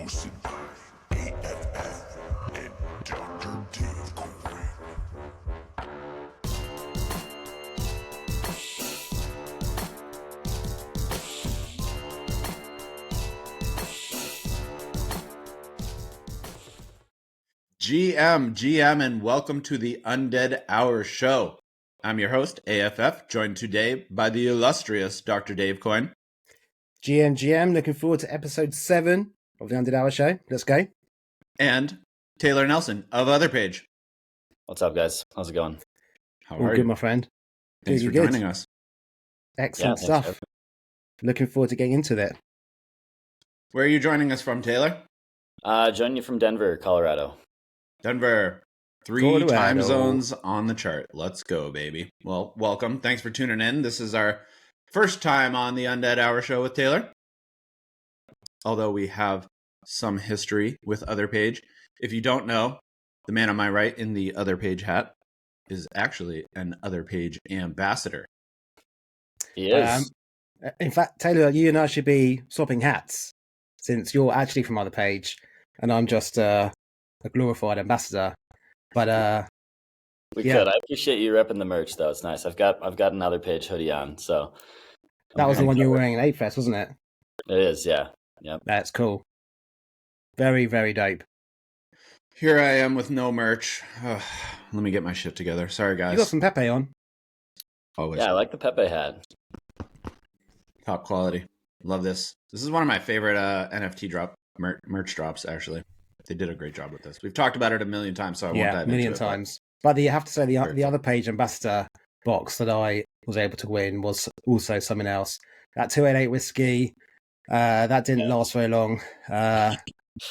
hosted by A.F.F and Dr. Dave Coin. GM, and welcome to the Undead Hour Show. I'm your host, A.F.F, joined today by the illustrious Dr. Dave Coin. GM, looking forward to episode 7 of the Undead Hour Show. Let's go. And Taylor Nelson of Other Page. What's up, guys? How's it going? How All are good, you? my friend. Thanks for Good. joining us. Excellent thanks, stuff. Jeff. Looking forward to getting into that. Where are you joining us from, Taylor? Joining you from Denver, Colorado. Denver. 3 Colorado. time zones on the chart. Let's go, baby. Well, welcome. Thanks for tuning in. This is our first time on the Undead Hour Show with Taylor. Although we have some history with Other Page. If you don't know, the man on my right in the Other Page hat is actually an Other Page ambassador. He is. In fact, Taylor, you and I should be swapping hats since you're actually from Other Page and I'm just a glorified ambassador. But we yeah. could. I appreciate you repping the merch, though. It's nice. I've got an Other Page hoodie on, so that was the one you were wearing at A.F.F, wasn't it? It is, yeah. Yep. That's cool. Very, very dope. Here I am with no merch. Let me get my shit together. Sorry, guys. You got some Pepe on. Always. Yeah, I like the Pepe hat. Top quality. Love this. This is one of my favorite NFT merch drops, actually. They did a great job with this. We've talked about it a million times, so I won't dive into it. Yeah, a million times. But you have to say the Other Page ambassador box that I was able to win was also something else. That 288 whiskey, that didn't last very long. I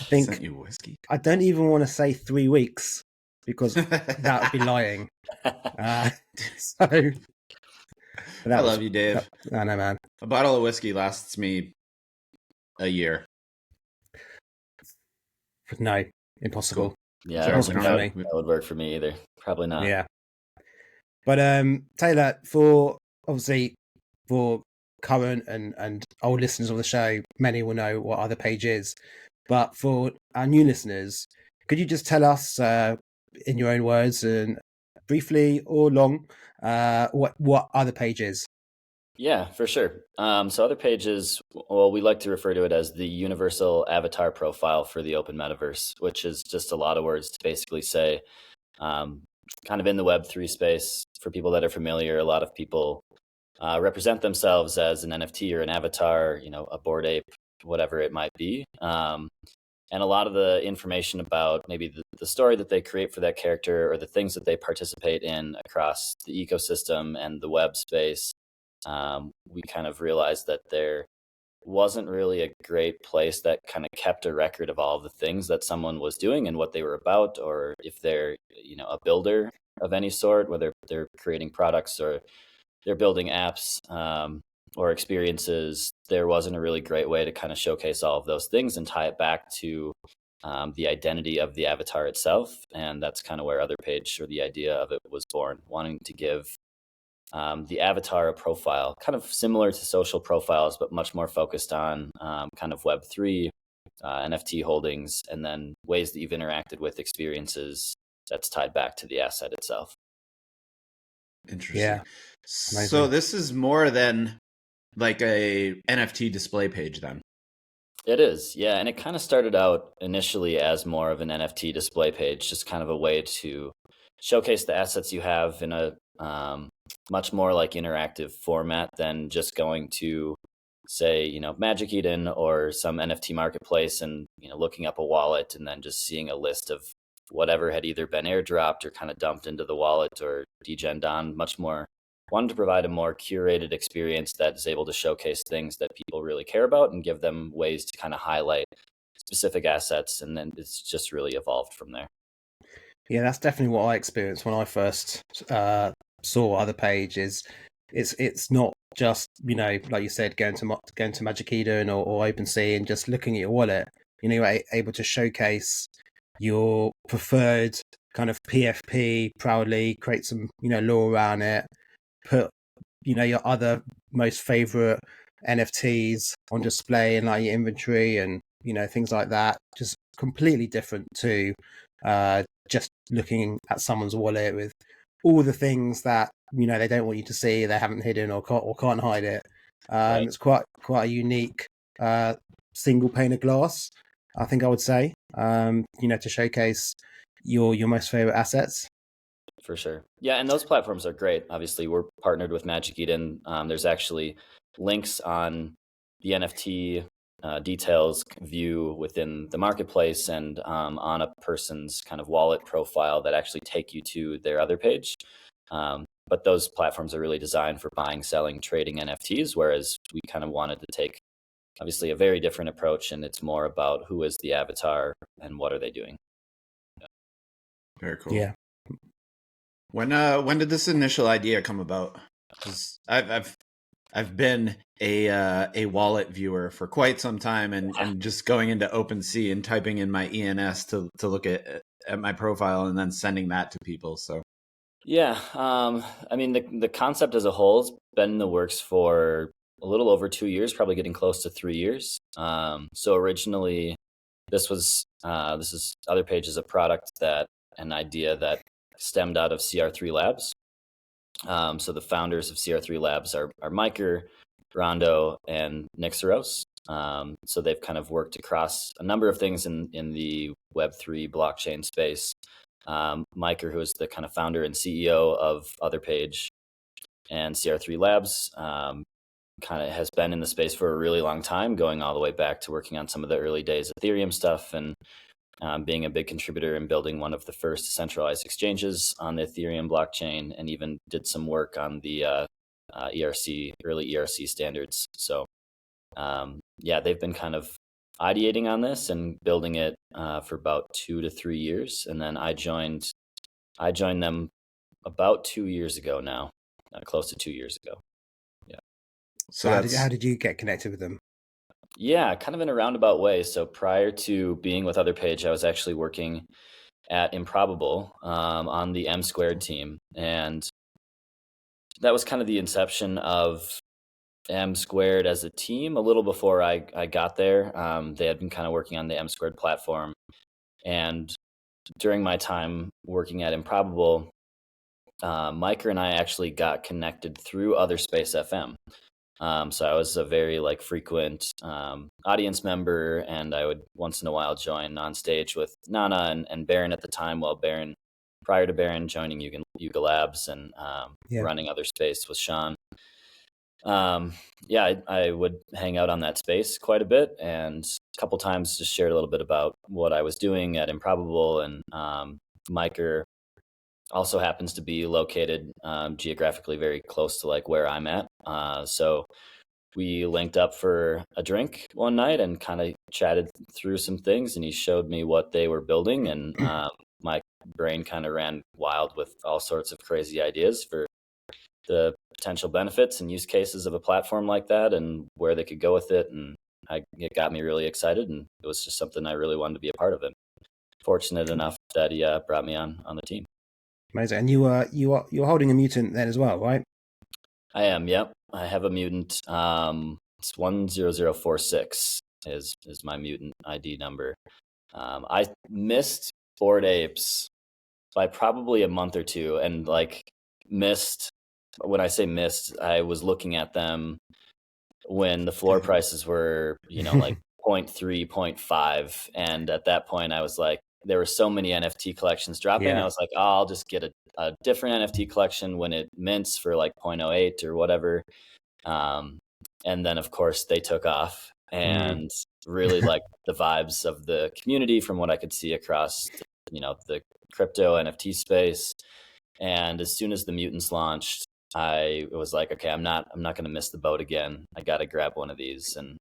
think Sent you whiskey. I don't even want to say 3 weeks because that would be lying. I love you, Dave. I know, man. A bottle of whiskey lasts me a year. No, impossible. Cool. Yeah, It's impossible for me. that would work for me either. Probably not. Yeah. But Taylor, for current and old listeners of the show, many will know what Other Page is. But for our new listeners, could you just tell us, in your own words and briefly or long, what Other Page is? Yeah, for sure. So Other Page is, well, we like to refer to it as the universal avatar profile for the open metaverse, which is just a lot of words to basically say, kind of in the Web3 space, for people that are familiar, a lot of people represent themselves as an NFT or an avatar, a Bored Ape, whatever it might be. And a lot of the information about maybe the story that they create for that character or the things that they participate in across the ecosystem and the web space, we kind of realized that there wasn't really a great place that kind of kept a record of all of the things that someone was doing and what they were about, or if they're, a builder of any sort, whether they're creating products or they're building apps, or experiences. There wasn't a really great way to kind of showcase all of those things and tie it back to the identity of the avatar itself. And that's kind of where Other Page, or the idea of it, was born, wanting to give the avatar a profile, kind of similar to social profiles, but much more focused on kind of Web3, NFT holdings, and then ways that you've interacted with experiences that's tied back to the asset itself. Interesting. Yeah. So this is more than like a NFT display page then. It is, yeah. And it kind of started out initially as more of an NFT display page, just kind of a way to showcase the assets you have in a much more like interactive format than just going to, say, Magic Eden or some NFT marketplace and, looking up a wallet and then just seeing a list of whatever had either been airdropped or kind of dumped into the wallet or degened on. Much more wanted to provide a more curated experience that is able to showcase things that people really care about and give them ways to kind of highlight specific assets. And then it's just really evolved from there. Yeah, that's definitely what I experienced when I first saw Other Pages. It's not just, like you said, going to Magic Eden or OpenSea and just looking at your wallet. You're able to showcase your preferred kind of PFP proudly, create some, lore around it, put, your other most favorite NFTs on display in like your inventory and, things like that. Just completely different to just looking at someone's wallet with all the things that they don't want you to see, they haven't hidden or can't hide it. Right. It's quite a unique single pane of glass, I think I would say, to showcase your most favorite assets. For sure. Yeah, and those platforms are great. Obviously, we're partnered with Magic Eden. There's actually links on the NFT details view within the marketplace and on a person's kind of wallet profile that actually take you to their other page. But those platforms are really designed for buying, selling, trading NFTs, whereas we kind of wanted to take obviously a very different approach, and it's more about who is the avatar and what are they doing. Very cool. Yeah. When did this initial idea come about? Because I've been a wallet viewer for quite some time, and just going into OpenSea and typing in my ENS to look at my profile and then sending that to people. So yeah, I mean the concept as a whole has been in the works for a little over 2 years, probably getting close to 3 years. So originally, this is Other Page is a product an idea that stemmed out of CR3 Labs. So the founders of CR3 Labs are Miker, Rondo, and Nixeros. So they've kind of worked across a number of things in the Web3 blockchain space. Miker, who is the kind of founder and CEO of Other Page and CR3 Labs, kind of has been in the space for a really long time, going all the way back to working on some of the early days Ethereum stuff and being a big contributor in building one of the first decentralized exchanges on the Ethereum blockchain, and even did some work on the early ERC standards. So they've been kind of ideating on this and building it for about 2 to 3 years, and then I joined them about 2 years ago now, close to 2 years ago. Yeah. So how did you get connected with them? Yeah, kind of in a roundabout way. So prior to being with Other Page, I was actually working at Improbable on the M Squared team, and that was kind of the inception of M Squared as a team. A little before I got there, they had been kind of working on the M Squared platform, and during my time working at Improbable, Miker and I actually got connected through Other Space FM. So I was a very frequent audience member, and I would once in a while join on stage with Nana and Baron at the time, while prior to Baron joining Yuga Labs and running Other Space with Sean. I would hang out on that space quite a bit, and a couple times just shared a little bit about what I was doing at Improbable. And Miker also happens to be located geographically very close to where I'm at. So we linked up for a drink one night and kind of chatted through some things, and he showed me what they were building, and my brain kind of ran wild with all sorts of crazy ideas for the potential benefits and use cases of a platform like that and where they could go with it. And it got me really excited, and it was just something I really wanted to be a part of. It. Fortunate enough that he brought me on the team. Amazing. And you're holding a mutant then as well, right? I am. Yep. I have a mutant. It's 10046 is my mutant ID number. I missed Bored Apes by probably a month or two, and missed. When I say missed, I was looking at them when the floor prices were 0.3, 0.5, and at that point I was like, there were so many NFT collections dropping. I was like, oh, I'll just get a different NFT collection when it mints for 0.08 or whatever. And then of course they took off, and really liked the vibes of the community from what I could see across, the crypto NFT space. And as soon as the mutants launched, I was like, okay, I'm not going to miss the boat again. I got to grab one of these, and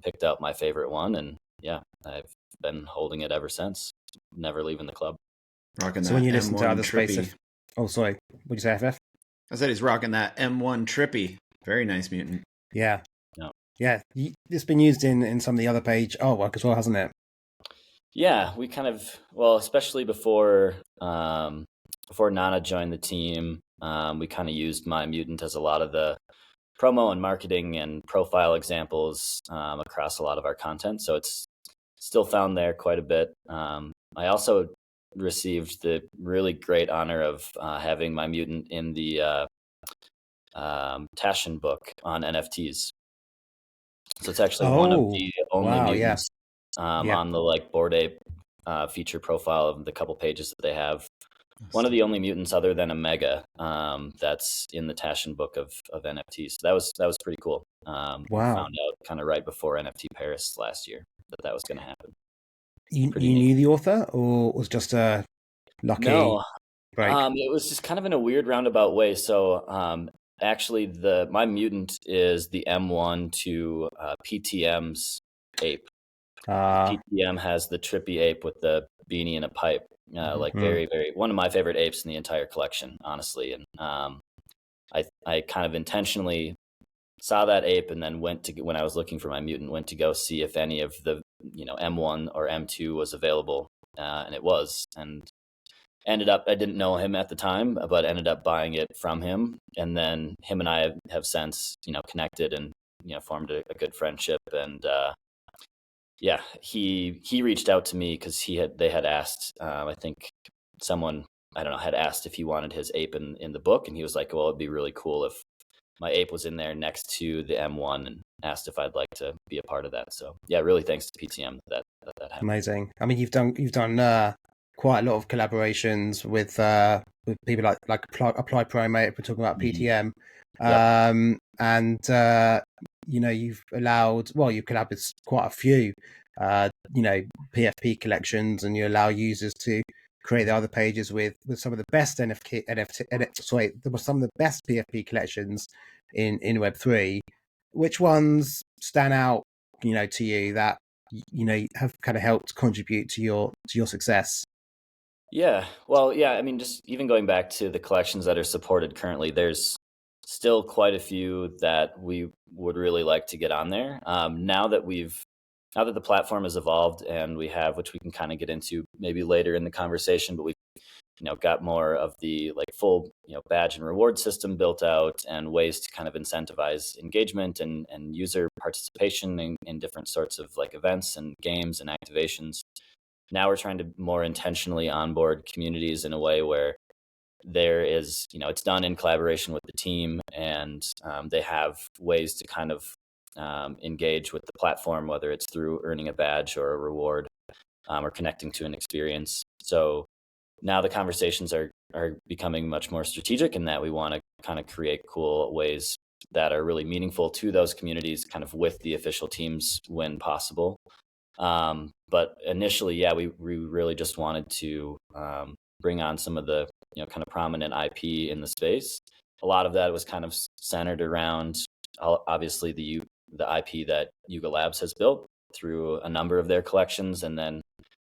picked out my favorite one. And yeah, I've been holding it ever since. Never leaving the club. Rocking so when you listen to M1 Other Trippy. Space, oh sorry, what'd you say, A.F.F? I said he's rocking that M1 Trippy. Very nice mutant. Yeah. No. Yeah, it's been used in some of the Other Page artwork as well, hasn't it? Yeah, we kind of, especially before Nana joined the team, we kind of used my mutant as a lot of the promo and marketing and profile examples across a lot of our content. So it's still found there quite a bit. I also received the really great honor of having my mutant in the Taschen book on NFTs. So it's actually one of the only wow, yeah. mutants on the like Bored Ape feature profile of the couple pages that they have. One of the only mutants other than a mega that's in the Taschen book of NFTs. So that was pretty cool. Wow. Found out kind of right before NFT Paris last year that was going to happen. You Pretty knew the author, or was just a lucky No, break? it was just kind of in a weird roundabout way. So actually, my mutant is the M1 to PTM's ape. PTM has the trippy ape with the beanie and a pipe. Like very, very one of my favorite apes in the entire collection, honestly. And I kind of intentionally saw that ape and then when I was looking for my mutant, went to go see if any of the M1 or M2 was available, and it was. And ended up, I didn't know him at the time, but ended up buying it from him. And then him and I have since connected and formed a good friendship. And yeah, he reached out to me because they had asked, I think someone, I don't know, had asked if he wanted his ape in the book, and he was like, well, it'd be really cool if my ape was in there next to the M1, and asked if I'd like to be a part of that. So yeah, really thanks to PTM that happened. Amazing. I mean, you've done quite a lot of collaborations with people like Apply Primate. We're talking about PTM, and you've collabed with quite a few PFP collections, and you allow users to create the other pages with some of the best some of the best PFP collections in Web3. Which ones stand out, to you that have kind of helped contribute to your success? Yeah, well, yeah, I mean, just even going back to the collections that are supported currently, there's still quite a few that we would really like to get on there. Now that the platform has evolved, and we have, which we can kind of get into maybe later in the conversation, but we've got more of the like full badge and reward system built out, and ways to kind of incentivize engagement and user participation in different sorts of like events and games and activations. Now we're trying to more intentionally onboard communities in a way where there is, it's done in collaboration with the team, and they have ways to kind of engage with the platform, whether it's through earning a badge or a reward, or connecting to an experience. So now the conversations are becoming much more strategic, in that we want to kind of create cool ways that are really meaningful to those communities, kind of with the official teams when possible. But initially, yeah, we really just wanted to bring on some of the kind of prominent IP in the space. A lot of that was kind of centered around obviously the IP that Yuga Labs has built through a number of their collections, and then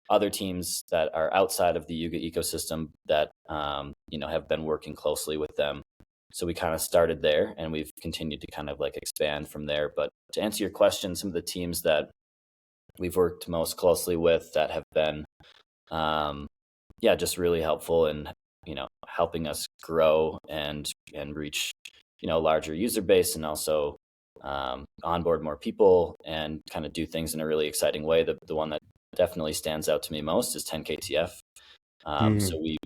other teams that are outside of the Yuga ecosystem that have been working closely with them. So we kind of started there, and we've continued to kind of like expand from there. But to answer your question, some of the teams that we've worked most closely with that have been just really helpful in helping us grow and reach a larger user base, and also onboard more people and kind of do things in a really exciting way. The one that definitely stands out to me most is 10 KTF. So we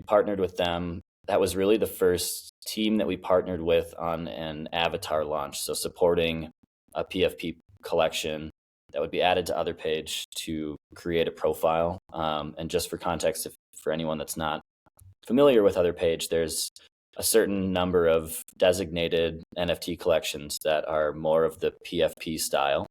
partnered with them. That was really the first team that we partnered with on an avatar launch, so supporting a PFP collection that would be added to other page to create a profile. And just for context, for anyone that's not familiar with other page, there's a certain number of designated NFT collections that are more of the PFP style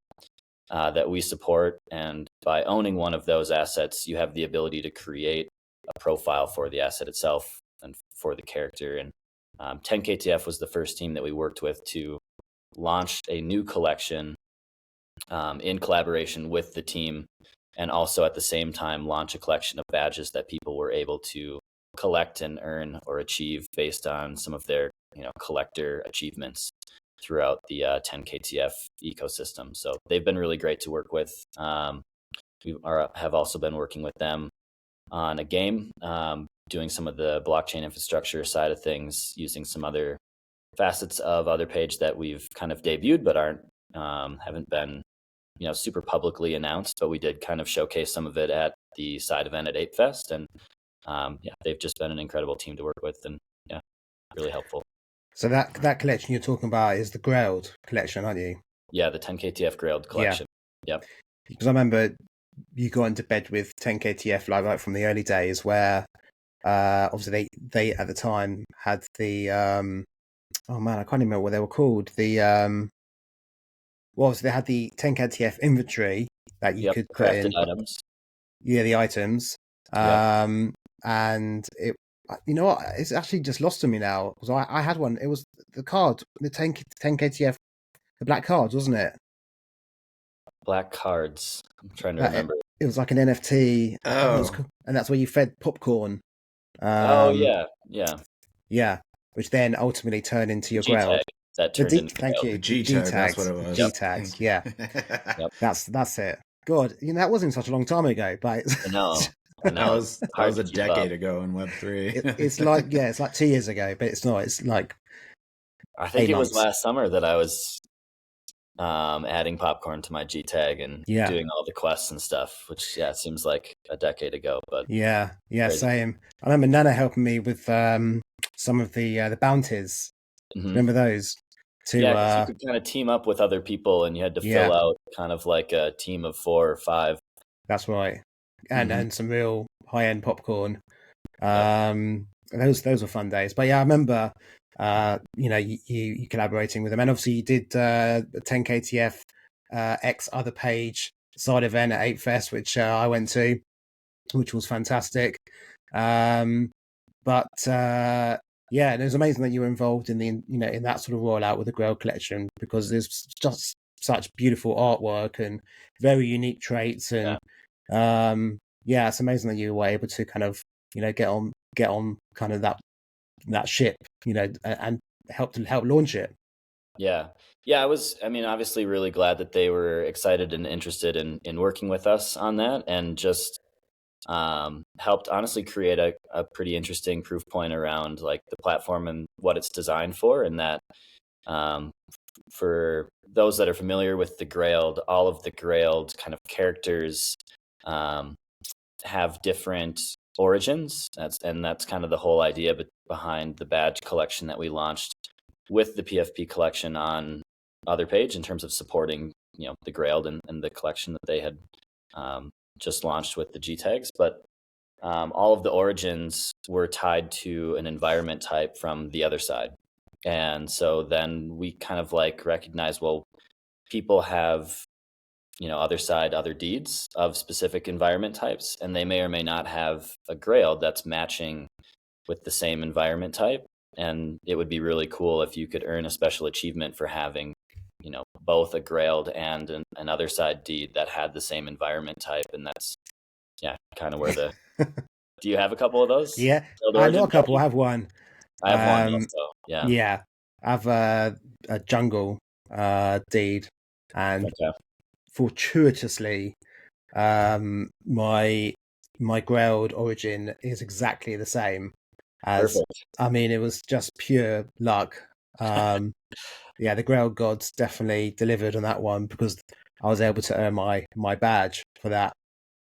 that we support. And by owning one of those assets, you have the ability to create a profile for the asset itself and for the character. And 10 KTF was the first team that we worked with to launch a new collection in collaboration with the team, and also at the same time launch a collection of badges that people were able to collect and earn or achieve based on some of their collector achievements throughout the 10 KTF ecosystem. So they've been really great to work with. We have also been working with them on a game, doing some of the blockchain infrastructure side of things, using some other facets of other page that we've kind of debuted but haven't been super publicly announced, but we did kind of showcase some of it at the side event at ApeFest, and they've just been an incredible team to work with, and really helpful. So that collection you're talking about is the Grailed collection, aren't you? Yeah, the 10KTF Grailed collection. Yep. Because I remember you got into bed with 10KTF like right from the early days, where obviously they at the time had the oh man, I can't remember what they were called. The so they had the 10KTF inventory that you could put in items. Yeah, the items. And it, you know what? It's actually just lost to me now. Because I had one. It was the card, the 10KTF, the black cards, wasn't it? Black cards. I'm trying to remember. It was like an NFT. Oh. And that's where you fed popcorn. Yeah. Which then ultimately turned into your Grail. That turned into thank you. The G tag. That's what it was. G tags. Yeah. Yep. That's it. God, that wasn't such a long time ago, but No. That was a decade ago in Web3. It's like it's like 2 years ago, but it's not. It's like I think it was last summer that I was adding popcorn to my G tag and doing all the quests and stuff, which it seems like a decade ago. But crazy. Same. I remember Nana helping me with some of the bounties. Mm-hmm. Remember those? You could kind of team up with other people, and you had to fill out kind of like a team of 4 or 5. That's right, and some real high end popcorn. Those were fun days. But I remember you collaborating with them, and obviously you did 10KTF X other page side event at ApeFest, which I went to, which was fantastic. And it was amazing that you were involved in the in that sort of rollout with the Grail collection, because there's just such beautiful artwork and very unique traits, and it's amazing that you were able to kind of get on kind of that ship, and help launch it. I was obviously really glad that they were excited and interested in working with us on that, and just helped honestly create a pretty interesting proof point around like the platform and what it's designed for. And that for those that are familiar with the Grailed, all of the Grailed kind of characters have different origins. That's kind of the whole idea behind the badge collection that we launched with the PFP collection on Other Page, in terms of supporting the Grailed and the collection that they had just launched with the G tags. But all of the origins were tied to an environment type from the other side. And so then we kind of like recognize, well, people have other deeds of specific environment types, and they may or may not have a Grail that's matching with the same environment type. And it would be really cool if you could earn a special achievement for having both a Grailed and an other side deed that had the same environment type. And that's kind of where the do you have a couple of those? I know a couple. I have one. I have one also. I have a jungle deed, and fortuitously my Grailed origin is exactly the same as Perfect. It was just pure luck. The Grail gods definitely delivered on that one, because I was able to earn my badge for that.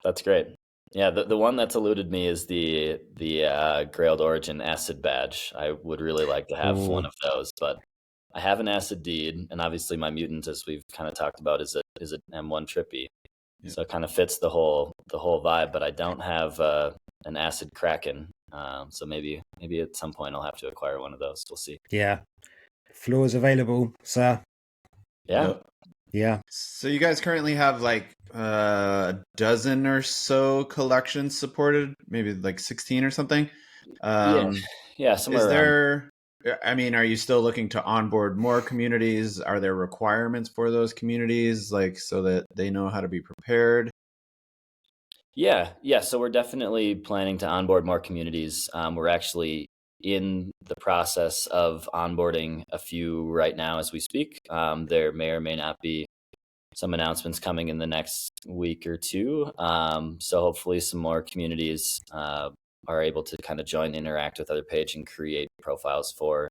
That's great. Yeah, the one that's eluded me is the Grailed Origin Acid badge. I would really like to have one of those, but I have an Acid deed, and obviously my mutant, as we've kind of talked about, is an M1 trippy. Yeah. So it kind of fits the whole vibe, but I don't have an Acid Kraken. So maybe at some point I'll have to acquire one of those. We'll see. Yeah. Floors available, sir. Yeah. Yep. Yeah. So you guys currently have like a dozen or so collections supported, maybe like 16 or something. Somewhere is there around. Are you still looking to onboard more communities? Are there requirements for those communities, like so that they know how to be prepared? Yeah. So we're definitely planning to onboard more communities. We're actually in the process of onboarding a few right now as we speak. There may or may not be some announcements coming in the next week or two. So hopefully some more communities are able to kind of join, interact with Other Page, and create profiles for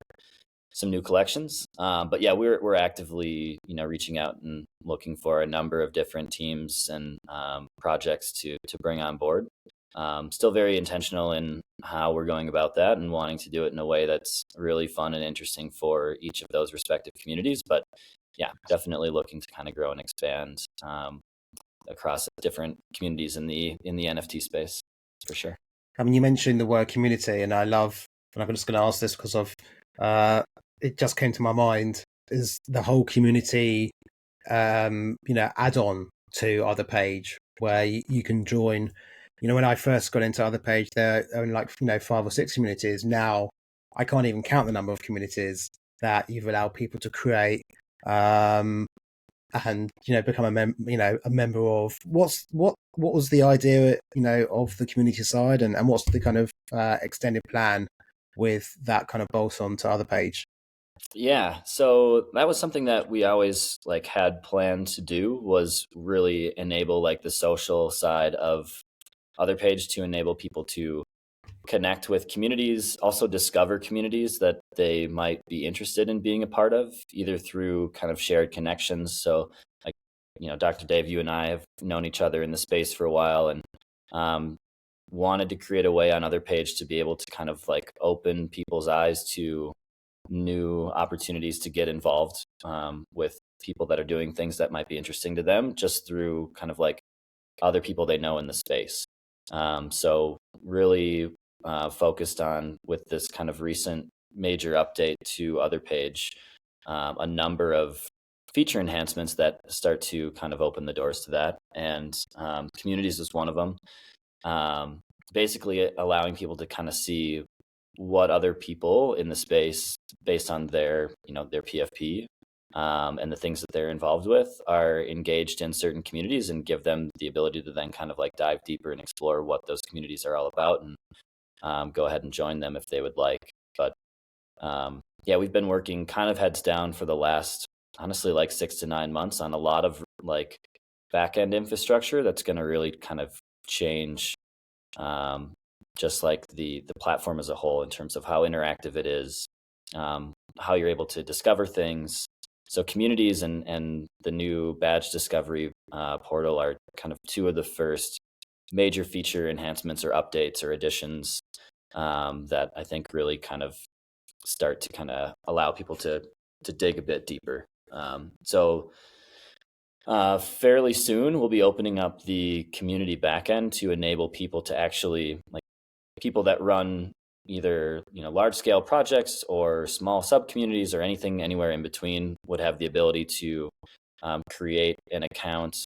some new collections. But yeah, we're actively, reaching out and looking for a number of different teams and projects to bring on board. Still very intentional in how we're going about that and wanting to do it in a way that's really fun and interesting for each of those respective communities. But yeah, definitely looking to kind of grow and expand across different communities in the NFT space for sure. I mean, you mentioned the word community, and and I'm just going to ask this because of it just came to my mind, is the whole community, add-on to Other Page, where you can join. When I first got into Other Page, there are only like 5 or 6 communities. Now I can't even count the number of communities that you've allowed people to create. And become a member of. What was the idea of the community side, and what's the kind of extended plan with that kind of bolt on to Other Page? Yeah, so that was something that we always had planned to do, was really enable the social side of Other Page, to enable people to connect with communities, also discover communities that they might be interested in being a part of, either through kind of shared connections. So Dr. Dave, you and I have known each other in the space for a while, and wanted to create a way on Other Page to be able to kind of open people's eyes to new opportunities to get involved with people that are doing things that might be interesting to them, just through kind of other people they know in the space. So really focused on, with this kind of recent major update to Other Page, a number of feature enhancements that start to kind of open the doors to that. And communities is one of them. Basically allowing people to kind of see what other people in the space, based on their PFP, and the things that they're involved with, are engaged in certain communities, and give them the ability to then kind of dive deeper and explore what those communities are all about, and go ahead and join them if they would like. But yeah, we've been working kind of heads down for the last, honestly, 6 to 9 months on a lot of back end infrastructure that's going to really kind of change just the platform as a whole, in terms of how interactive it is, how you're able to discover things. So communities and the new badge discovery portal are kind of 2 of the first major feature enhancements or updates or additions that I think really kind of start to kind of allow people to dig a bit deeper. So fairly soon we'll be opening up the community backend to enable people to actually, people that run either large scale projects or small sub communities or anything anywhere in between, would have the ability to create an account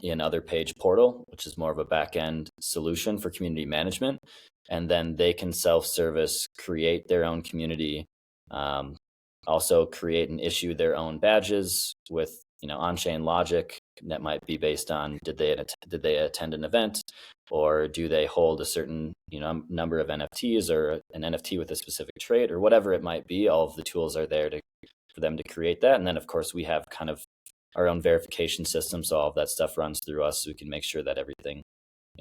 in Other Page portal, which is more of a back end solution for community management. And then they can self-service create their own community, also create and issue their own badges with on-chain logic that might be based on, did they attend an event, or do they hold a certain number of NFTs, or an NFT with a specific trait, or whatever it might be. All of the tools are there for them to create that. And then of course we have kind of our own verification system, so all of that stuff runs through us, so we can make sure that everything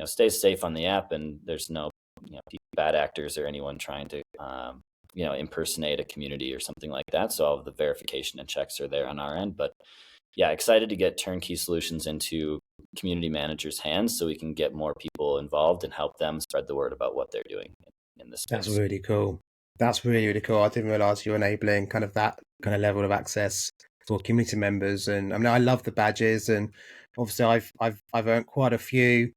stays safe on the app, and there's no bad actors or anyone trying to impersonate a community or something like that. So all of the verification and checks are there on our end. But yeah, excited to get turnkey solutions into community managers' hands, so we can get more people involved and help them spread the word about what they're doing in this space. That's really cool. That's really, really cool. I didn't realize you're enabling kind of that kind of level of access for community members. And I mean, I love the badges, and obviously I've earned quite a few,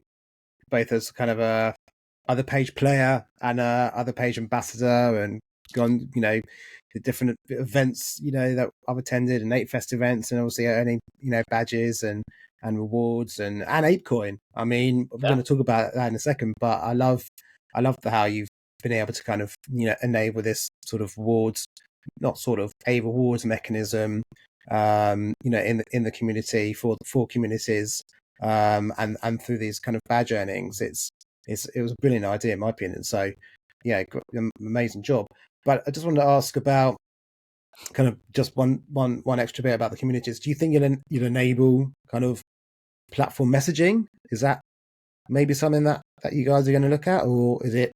both as kind of a Other Page player and a Other Page ambassador, and gone the different events that I've attended, and A.F.F events, and obviously earning badges and rewards and ApeCoin. I mean, we're going to talk about that in a second, but I love how you've been able to kind of enable this sort of rewards, not sort of a rewards mechanism in the community for communities, and through these kind of badge earnings. It was a brilliant idea in my opinion. So yeah, amazing job. But I just wanted to ask about kind of just one extra bit about the communities. Do you think you'll enable kind of platform messaging? Is that maybe something that you guys are going to look at, or is it,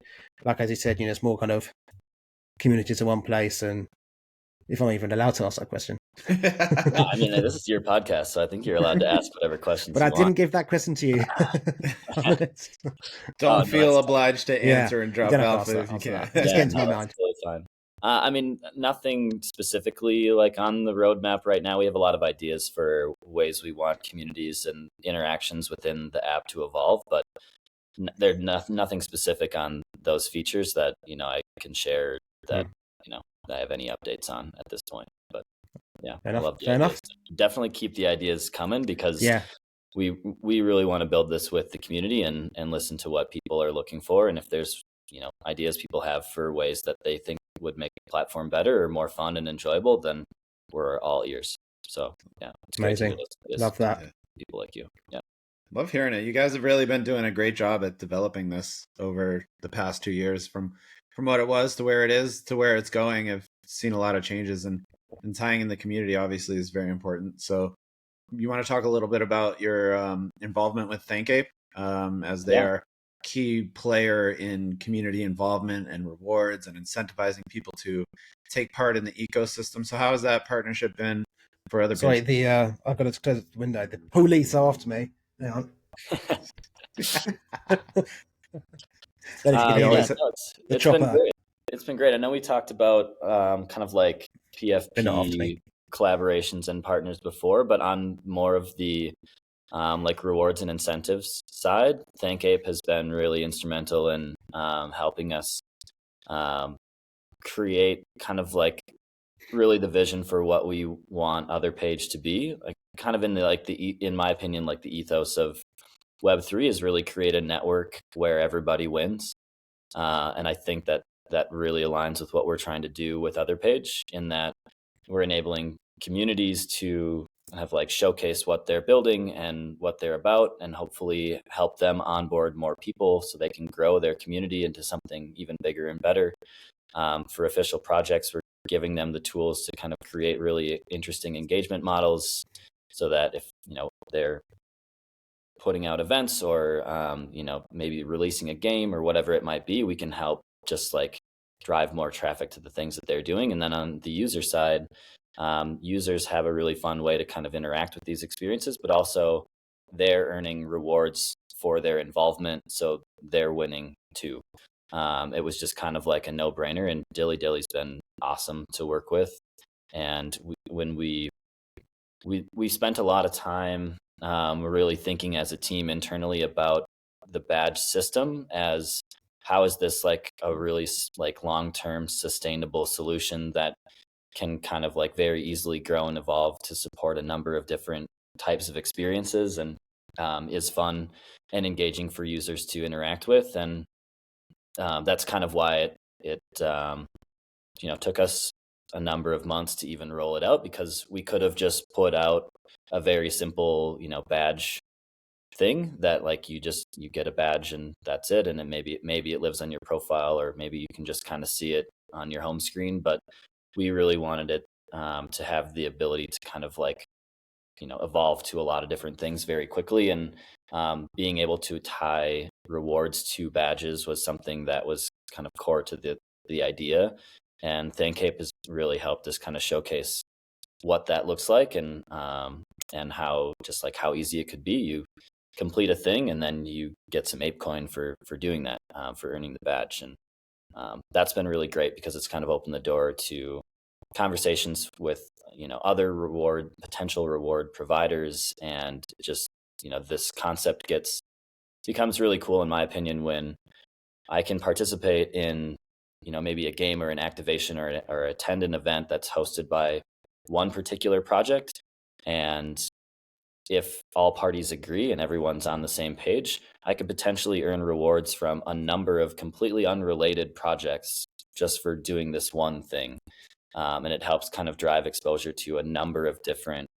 like as you said, it's more kind of communities in one place and if I'm even allowed to ask that question. Yeah, I mean, this is your podcast, so I think you're allowed to ask whatever questions But you I want. didn't give that question to you. Don't no, feel that's obliged to Yeah, answer and you drop don't have to alpha answer if you that. can. Just Yeah, came to my no, mind. that's totally fine. I mean, nothing specifically like on the roadmap right now. We have a lot of ideas for ways we want communities and interactions within the app to evolve, but there's nothing specific on those features that I can share that that I have any updates on at this point. But yeah, Fair I enough. love the Fair ideas. enough. Definitely keep the ideas coming because Yeah. we really want to build this with the community and listen to what people are looking for, and if there's ideas people have for ways that they think would make the platform better or more fun and enjoyable, then we're all ears. So yeah, it's great to hear Amazing. this Love that. people like you. Yeah. Love hearing it. You guys have really been doing a great job at developing this over the past 2 years from what it was to where it is to where it's going. I've seen a lot of changes, and tying in the community obviously is very important. So you want to talk a little bit about your involvement with Thank APE, as they are a key player in community involvement and rewards and incentivizing people to take part in the ecosystem. So how has that partnership been for other Sorry, businesses? I've got to close the window. The police are after me. Hang on. Then if you can hear always- it's chopper. been great. It's been great. I know we talked about kind of like They're not after PFP me. collaborations and partners before, but on more of the like rewards and incentives side, Thank Ape has been really instrumental in helping us create kind of like really the vision for what we want Other Page to be. Like kind of in in my opinion, like the ethos of Web3 is really create a network where everybody wins. And I think that really aligns with what we're trying to do with Other Page, in that we're enabling communities to have like showcase what they're building and what they're about, and hopefully help them onboard more people so they can grow their community into something even bigger and better. For official projects, we're giving them the tools to kind of create really interesting engagement models, so that if they're putting out events or maybe releasing a game or whatever it might be, we can help just like drive more traffic to the things that they're doing. And then on the user side, users have a really fun way to kind of interact with these experiences, but also they're earning rewards for their involvement, so they're winning too. It was just kind of like a no-brainer, and Dilly Dilly's been awesome to work with. And when we spent a lot of time really thinking as a team internally about the badge system, as how is this like a really like long-term sustainable solution that can kind of like very easily grow and evolve to support a number of different types of experiences, and is fun and engaging for users to interact with. And that's kind of why it took us a number of months to even roll it out, because we could have just put out a very simple badge thing that like you get a badge and that's it, and then maybe it lives on your profile, or maybe you can just kind of see it on your home screen. But we really wanted it to have the ability to kind of like evolve to a lot of different things very quickly, and being able to tie rewards to badges was something that was kind of core to the idea. And Thank APE has really helped us kind of showcase what that looks like, and how just like how easy it could be. You complete a thing and then you get some ApeCoin for doing that, for earning the badge. And that's been really great, because it's kind of opened the door to conversations with other potential reward providers. And just this concept becomes really cool, in my opinion, when I can participate in maybe a game or an activation, or attend an event that's hosted by one particular project, and if all parties agree and everyone's on the same page, I could potentially earn rewards from a number of completely unrelated projects just for doing this one thing. And it helps kind of drive exposure to a number of different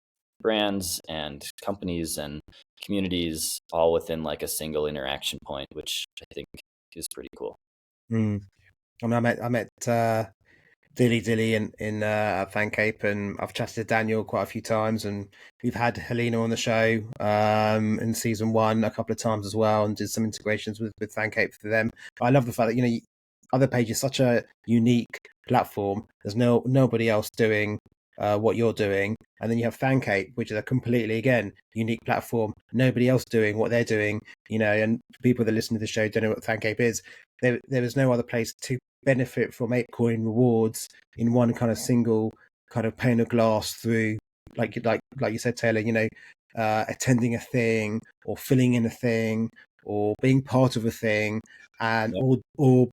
brands and companies and communities, all within like a single interaction point, which I think is pretty cool. I mean, I met Dilly Dilly in Thank APE, and I've chatted to Daniel quite a few times, and we've had Helena on the show in season 1 a couple of times as well, and did some integrations with Thank APE for them. I love the fact that Other Page is such a unique platform. There's nobody else doing what you're doing. And then you have Thank APE, which is a completely, again, unique platform. Nobody else doing what they're doing, and people that listen to the show don't know what Thank APE is. There is no other place to benefit from ApeCoin rewards in one kind of single kind of pane of glass through, like you said, Taylor, attending a thing or filling in a thing or being part of a thing, and or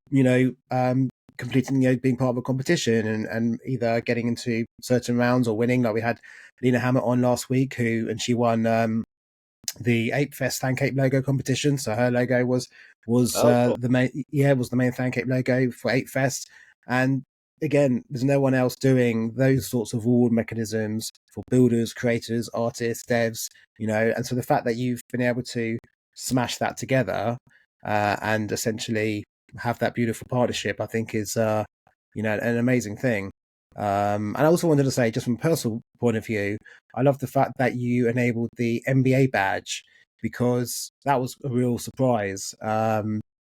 completing, being part of a competition and either getting into certain rounds or winning. Like we had Lena Hammett on last week, she won the A.F.F Thank APE logo competition. So her logo was cool. the main Thank APE logo for A.F.F. And again, there's no one else doing those sorts of reward mechanisms for builders, creators, artists, devs, and so the fact that you've been able to smash that together and essentially have that beautiful partnership, I think is an amazing thing. And I also wanted to say, just from a personal point of view, I love the fact that you enabled the MBA badge, because that was a real surprise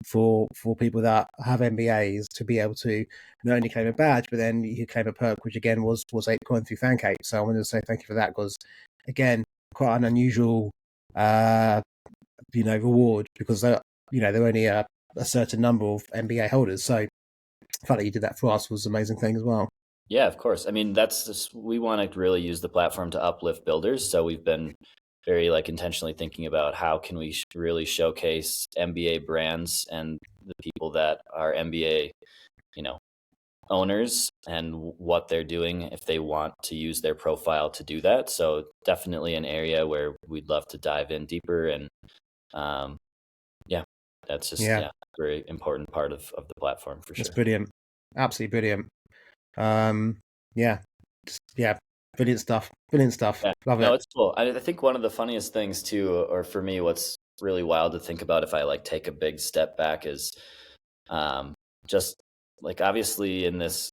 for people that have MBAs to be able to not only claim a badge, but then you claim a perk, which again was ApeCoin through Thank APE. So I wanted to say thank you for that, because again, quite an unusual reward, because there are only a certain number of MBA holders. So the fact that you did that for us was an amazing thing as well. Yeah, of course. I mean, that's just, we want to really use the platform to uplift builders. So we've been very intentionally thinking about how can we really showcase MBA brands and the people that are MBA, owners, and what they're doing if they want to use their profile to do that. So definitely an area where we'd love to dive in deeper. And that's just a very important part of the platform for sure. That's brilliant. Absolutely brilliant. Brilliant stuff. Yeah. Love it. It's cool. I think one of the funniest things too, or for me, what's really wild to think about if I take a big step back, is just obviously in this,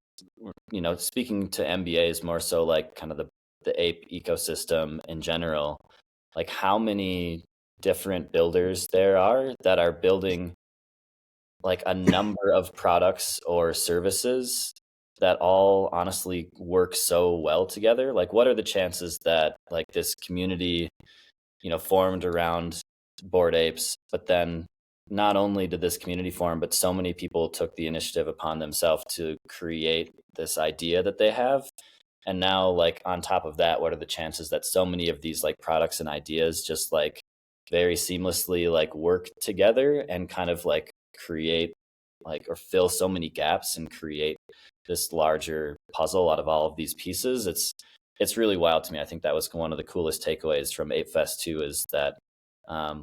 speaking to MBAs more so, kind of the ape ecosystem in general, how many different builders there are that are building a number of products or services that all honestly work so well together. What are the chances that this community, formed around Bored Apes, but then not only did this community form, but so many people took the initiative upon themselves to create this idea that they have. And now, on top of that, what are the chances that so many of these products and ideas just very seamlessly work together and kind of create or fill so many gaps and create this larger puzzle out of all of these pieces? It's really wild to me. I think that was one of the coolest takeaways from ApeFest too, is that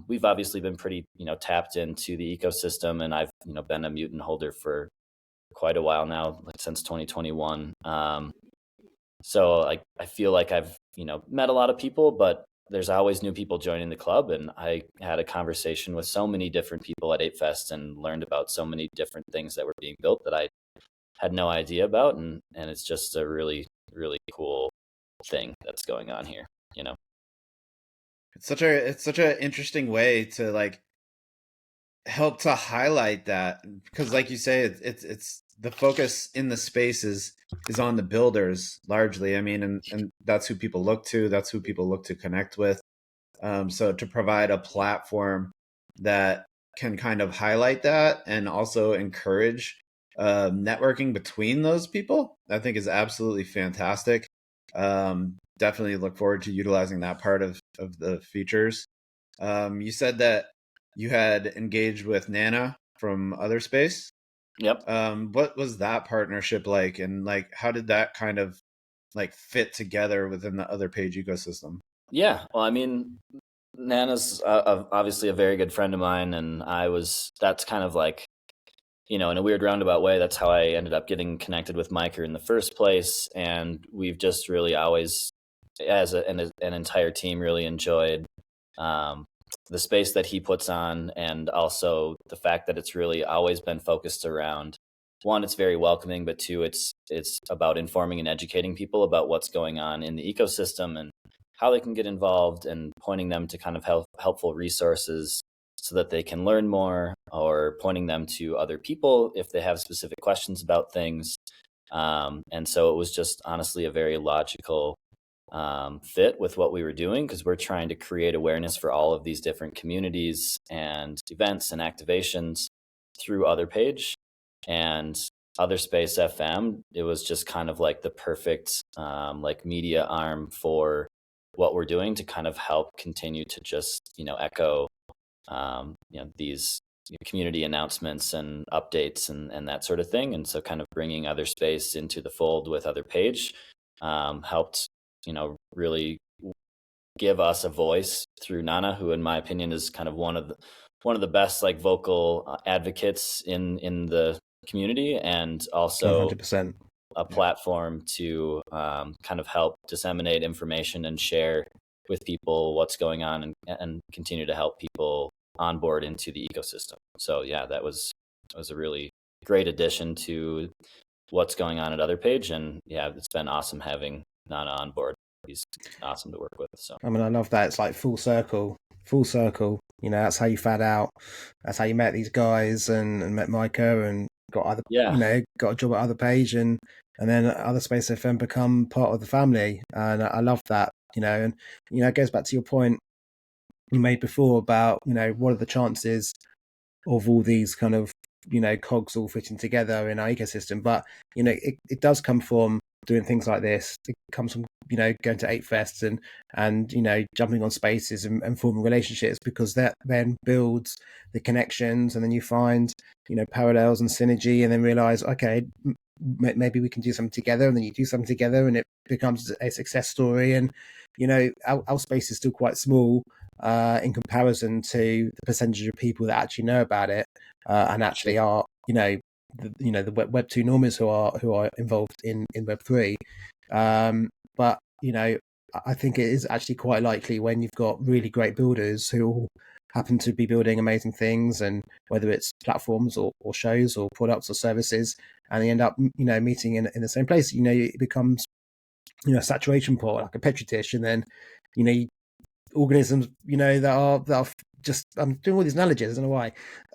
we've obviously been pretty tapped into the ecosystem, and I've been a mutant holder for quite a while now, since 2021. So I feel like I've met a lot of people, but there's always new people joining the club, and I had a conversation with so many different people at ApeFest and learned about so many different things that were being built that I had no idea about, and it's just a really, really cool thing that's going on here. It's such a interesting way to help to highlight that, because like you say, it's the focus in the space is on the builders largely. I mean, and that's who people look to. That's who people look to connect with. So to provide a platform that can kind of highlight that and also encourage networking between those people, I think is absolutely fantastic. Definitely look forward to utilizing that part of the features. You said that you had engaged with Nana from Other Space. Yep. What was that partnership like, and how did that kind of fit together within the Other Page ecosystem? Yeah, well, I mean, Nana's obviously a very good friend of mine, and that's kind of in a weird roundabout way, that's how I ended up getting connected with Miker in the first place. And we've just really always, as an entire team, really enjoyed the space that he puts on, and also the fact that it's really always been focused around, one, it's very welcoming, but two, it's about informing and educating people about what's going on in the ecosystem and how they can get involved, and pointing them to kind of helpful resources so that they can learn more, or pointing them to other people if they have specific questions about things. And so it was just honestly a very logical fit with what we were doing, because we're trying to create awareness for all of these different communities and events and activations through Other Page and Other Space FM. It was just kind of like the perfect like media arm for what we're doing to kind of help continue to just echo these community announcements and updates and that sort of thing. And so kind of bringing Other Space into the fold with Other Page helped really give us a voice through Nana, who in my opinion is kind of one of the best like vocal advocates in the community, and also 100%. a platform to kind of help disseminate information and share with people what's going on, and continue to help people onboard into the ecosystem. So yeah, that was a really great addition to what's going on at Other Page, and yeah, it's been awesome having Nana on board. He's awesome to work with. So I mean, I love that. It's like full circle. That's how you found out. That's how you met these guys and met Micah and got got a job at Other Page, and then Other Space FM become part of the family. And I love that, and it goes back to your point you made before about, what are the chances of all these kind of, cogs all fitting together in our ecosystem. But, it does come from doing things like this. It comes from, going to ApeFests and jumping on spaces and forming relationships, because that then builds the connections, and then you find, parallels and synergy, and then realize, okay, maybe we can do something together, and then you do something together and it becomes a success story. And, our space is still quite small in comparison to the percentage of people that actually know about it and actually are, the Web 2 normies who are involved in Web 3. But I think it is actually quite likely, when you've got really great builders who all happen to be building amazing things, and whether it's platforms or shows or products or services, and they end up meeting in the same place, it becomes a saturation pot, like a petri dish, and then organisms that are just, I'm doing all these analogies, I don't know why.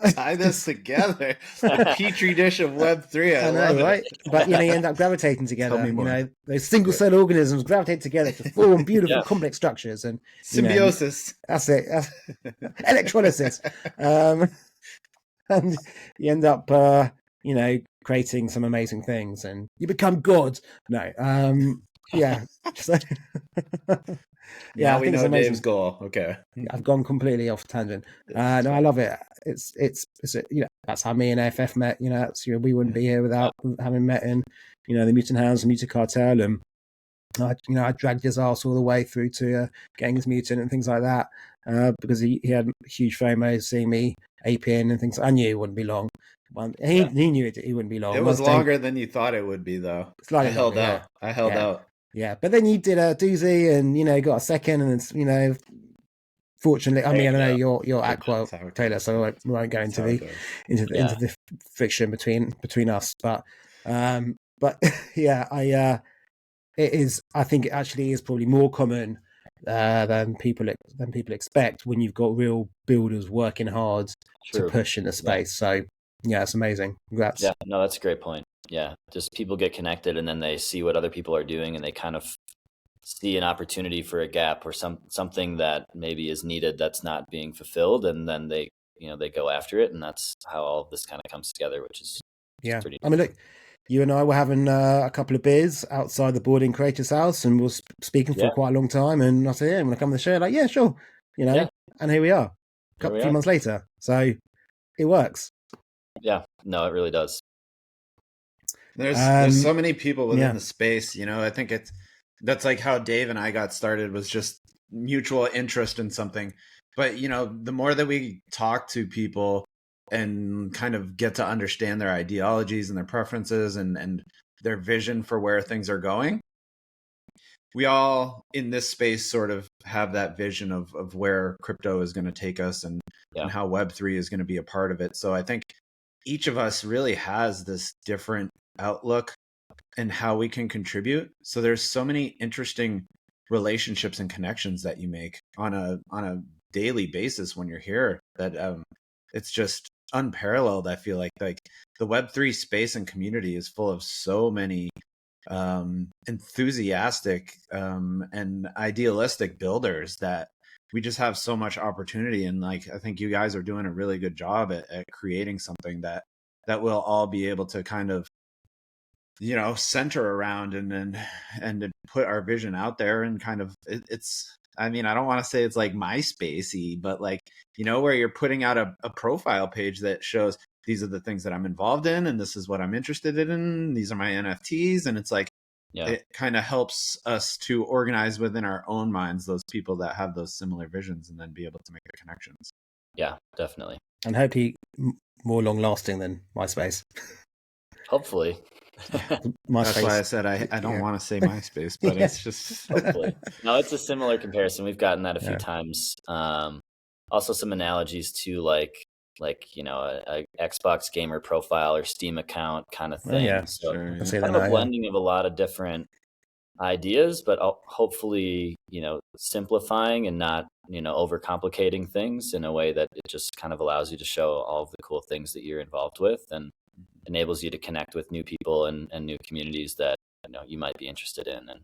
Tie this together. The petri dish of Web3. I love know, right? it. But you end up gravitating together. Tell me more. Those single cell organisms gravitate together to form beautiful complex structures, and Symbiosis. That's it. Electrolysis. And you end up creating some amazing things, and you become God. No. Yeah. So, yeah, I we think know it's amazing. Dave's goal. Okay, I've gone completely off tangent. No, I love it. It's that's how me and A.F.F met. We wouldn't be here without having met in the Mutant Hounds and Mutant Cartel, and I dragged his ass all the way through to getting his mutant and things like that, because he had huge FOMO seeing me aping and things. I knew it wouldn't be long. He knew it wouldn't be long. It was longer than you thought it would be, though. I held out. Yeah, but then you did a doozy, and got a second, and fortunately, I mean, I know you're Aqua Taylor, so I won't go into the friction between us, but yeah, it is. I think it actually is probably more common than people expect, when you've got real builders working hard to push into space. So yeah, it's amazing. Congrats. Yeah, no, that's a great point. Yeah, just people get connected, and then they see what other people are doing, and they kind of see an opportunity for a gap or something that maybe is needed that's not being fulfilled, and then they go after it, and that's how all of this kind of comes together, which is pretty. I mean, look, you and I were having a couple of beers outside the Boarding Creators House, and we were speaking for quite a long time, and I said, yeah, I'm going to come on the show. Like, yeah, sure. And here we are, a few months later. So it works. Yeah, no, it really does. There's so many people within the space, I think that's like how Dave and I got started, was just mutual interest in something. But, the more that we talk to people and kind of get to understand their ideologies and their preferences and their vision for where things are going, we all in this space sort of have that vision of where crypto is going to take us, and how Web3 is going to be a part of it. So I think each of us really has this different outlook and how we can contribute. So there's so many interesting relationships and connections that you make on a daily basis when you're here, that it's just unparalleled. I feel like the Web3 space and community is full of so many enthusiastic and idealistic builders that we just have so much opportunity. And like, I think you guys are doing a really good job at creating something that we'll all be able to kind of, you know, center around and put our vision out there. And kind of it's, I mean, I don't want to say it's like MySpace-y, but like, you know, where you're putting out a profile page that shows these are the things that I'm involved in, and this is what I'm interested in. These are my NFTs. And it's like, it kind of helps us to organize within our own minds those people that have those similar visions, and then be able to make the connections. Yeah, definitely. And hopefully more long lasting than MySpace. Hopefully. That's why I said I don't want to say MySpace, but it's just hopefully. No, it's a similar comparison. We've gotten that a few times. Also some analogies to like you know, a Xbox gamer profile or Steam account kind of thing. So kind of a blending of a lot of different ideas, but hopefully, you know, simplifying and not, you know, overcomplicating things in a way that it just kind of allows you to show all of the cool things that you're involved with, and enables you to connect with new people and new communities that, you know, you might be interested in. And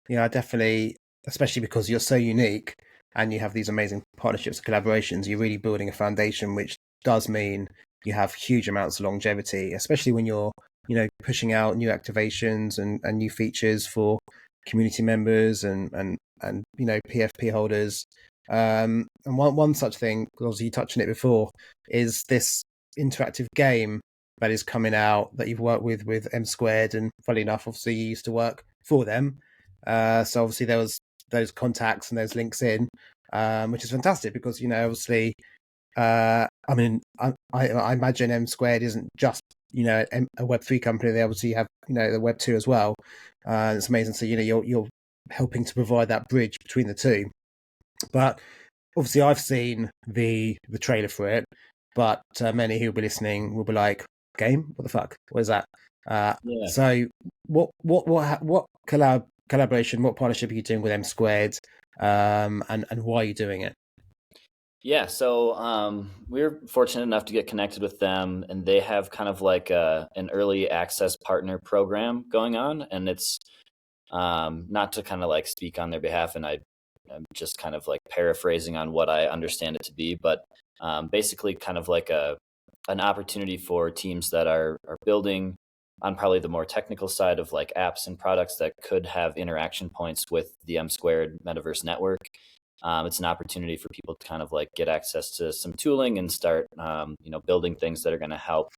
yeah, definitely, especially because you're so unique and you have these amazing partnerships and collaborations, you're really building a foundation, which does mean you have huge amounts of longevity, especially when you're, you know, pushing out new activations and new features for community members and you know, PFP holders. And one such thing, obviously you touched on it before, is this interactive game that is coming out that you've worked with M Squared, and funny enough, obviously you used to work for them. So obviously there was those contacts and those links in, which is fantastic because, you know, obviously, I mean, I imagine M Squared isn't just, you know, a Web3 company. They obviously have, you know, the Web2 as well. It's amazing. So, you know, you're helping to provide that bridge between the two. But obviously I've seen the trailer for it, but many who will be listening will be like, game? What the fuck? What is that? So what collaboration, what partnership are you doing with M Squared, and why are you doing it? Yeah, so we're fortunate enough to get connected with them, and they have kind of like an early access partner program going on, and it's not to kind of like speak on their behalf, and I'm just kind of like paraphrasing on what I understand it to be, but basically kind of like an opportunity for teams that are building on probably the more technical side of like apps and products that could have interaction points with the M Squared Metaverse Network. It's an opportunity for people to kind of like get access to some tooling and start, you know, building things that are going to help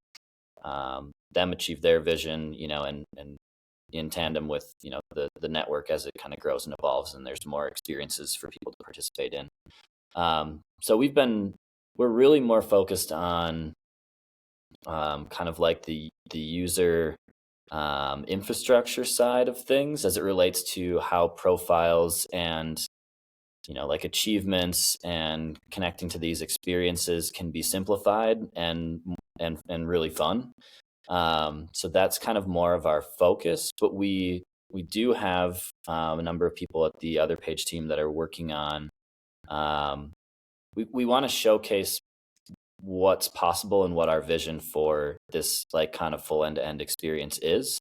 them achieve their vision, you know, and in tandem with, you know, the network as it kind of grows and evolves, and there's more experiences for people to participate in. So we're really more focused on kind of like the user infrastructure side of things as it relates to how profiles and, you know, like achievements and connecting to these experiences can be simplified and really fun. So that's kind of more of our focus, but we do have a number of people at the other page team that are working on, we want to showcase what's possible and what our vision for this like kind of full end-to-end experience is.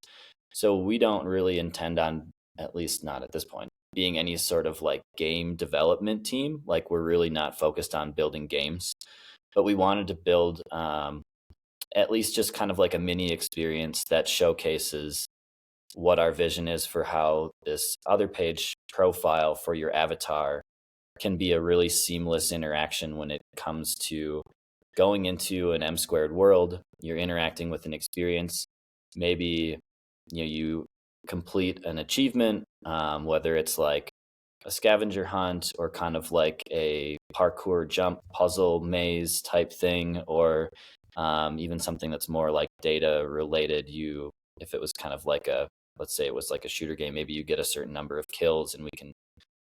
So we don't really intend on, at least not at this point, being any sort of like game development team. Like we're really not focused on building games, but we wanted to build at least just kind of like a mini experience that showcases what our vision is for how this other page profile for your avatar can be a really seamless interaction when it comes to going into an M Squared world. You're interacting with an experience. Maybe, you know, you complete an achievement, whether it's like a scavenger hunt or kind of like a parkour jump puzzle maze type thing, or even something that's more like data related. If it was kind of like let's say it was like a shooter game, maybe you get a certain number of kills and we can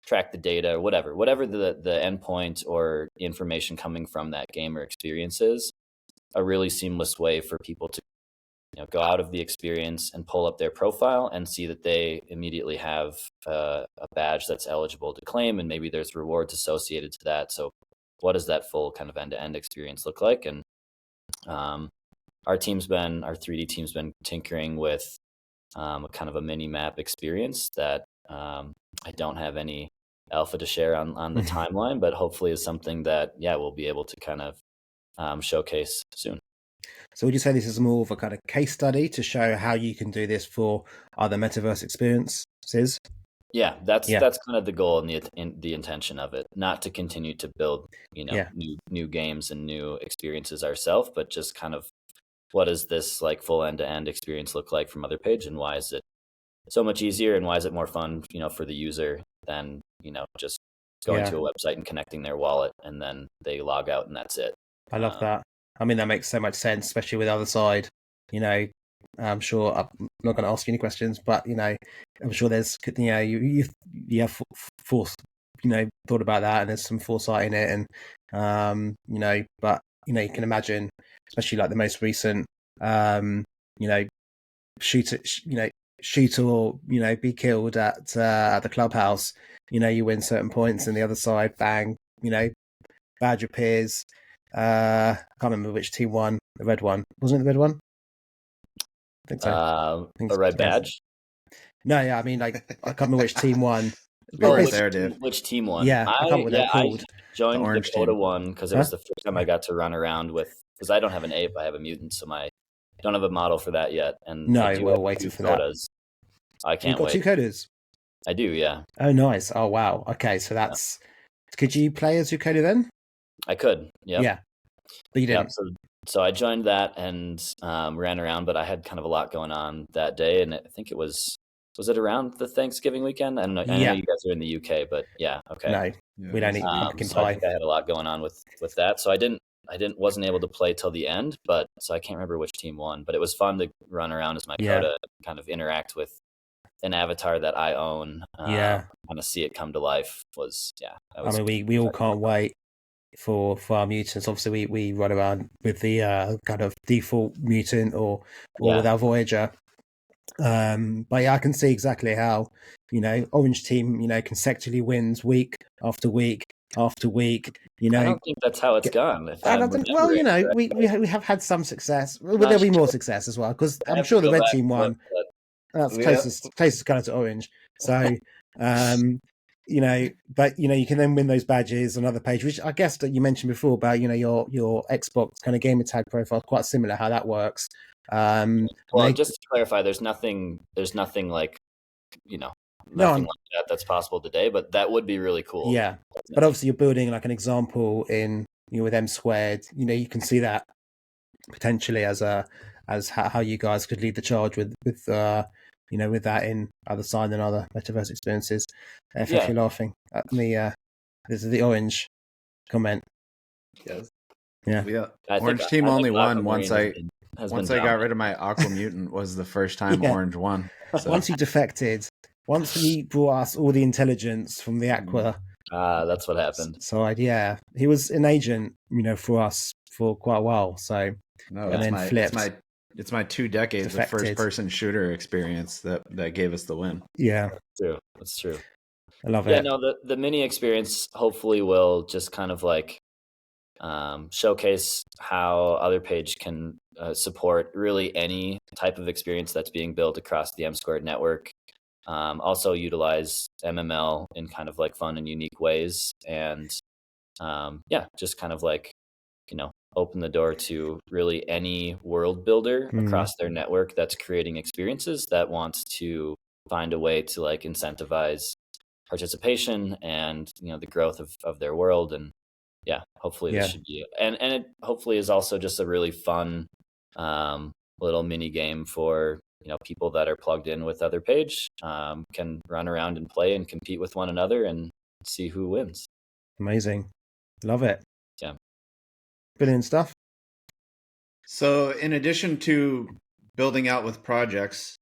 track the data, or whatever the endpoint or information coming from that game or experience is. A really seamless way for people to, you know, go out of the experience and pull up their profile and see that they immediately have a badge that's eligible to claim, and maybe there's rewards associated to that. So what does that full kind of end-to-end experience look like? And our 3D team's been tinkering with a kind of a mini map experience that I don't have any alpha to share on the timeline, but hopefully is something that, we'll be able to kind of showcase soon. So would you say this is more of a kind of case study to show how you can do this for other metaverse experiences? Yeah, that's kind of the goal and the intention of it, not to continue to build, new games and new experiences ourselves, but just kind of what does this like full end-to-end experience look like from other page, and why is it so much easier, and why is it more fun, for the user than, just going to a website and connecting their wallet and then they log out and that's it. I love that. I mean, that makes so much sense, especially with the other side. I'm sure I'm not going to ask you any questions, but I'm sure there's you have thought about that, and there's some foresight in it, and but you can imagine, especially like the most recent shoot or be killed at the clubhouse. You win certain points, and the other side, bang, badge appears. I can't remember which team won. The red one, wasn't it the red one? I think so. The red badge? No, yeah, I mean, like, I can't remember which team won. Which team won? Yeah, I can't remember what they're called. I joined the Coda one because it was the first time I got to run around with, because I don't have an ape, I have a mutant, so I don't have a model for that yet. And we're waiting for Codas. That. I can't wait. You've got 2 Codas? I do, yeah. Oh, nice. Oh, wow. Okay, so that's... Yeah. Could you play as your Coda then? I could, yeah. Yeah, but you didn't. So I joined that and ran around, but I had kind of a lot going on that day, and I think it was it around the Thanksgiving weekend? I don't know. I know you guys are in the UK, but yeah, okay. No, we don't eat pumpkin so pie. I think I had a lot going on with that, so I wasn't able to play till the end, but so I can't remember which team won, but it was fun to run around as my Coda, kind of interact with an avatar that I own, kind of see it come to life. I mean, we all can't wait for our mutants. Obviously, we run around with the kind of default mutant or with our Voyager. But yeah, I can see exactly how Orange team consecutively wins week after week after week. I don't think that's how it's gone. Well, we have had some success. Well, there'll be more success as well, because I'm sure the red team won. That's closest kind of to Orange. So but you can then win those badges on other page, which I guess that you mentioned before about your Xbox kind of gamer tag profile, quite similar how that works. Just to clarify, there's nothing like nothing like that's possible today, but that would be really cool. Yeah, but obviously you're building like an example in with M squared. You can see that potentially as how you guys could lead the charge with that in other side and other metaverse experiences. If you're laughing at me, this is the Orange comment. Yes. Yeah. Orange team only won once I got rid of my Aqua Mutant was the first time Orange won. So. Once you defected, once he brought us all the intelligence from the Aqua. That's what happened. So he was an agent, for us for quite a while. So it's my 2 decades of first-person shooter experience that gave us the win. Yeah, that's true. I love it. Yeah, no, the mini experience hopefully will just kind of like showcase how other page can support really any type of experience that's being built across the M² network. Also utilize MML in kind of like fun and unique ways, and just kind of like open the door to really any world builder across their network that's creating experiences that wants to find a way to like incentivize participation and the growth of their world. And hopefully this should be and it hopefully is also just a really fun little mini game for people that are plugged in with other page, can run around and play and compete with one another and see who wins. Amazing. Love it. Yeah. Brilliant stuff. So in addition to building out with projects,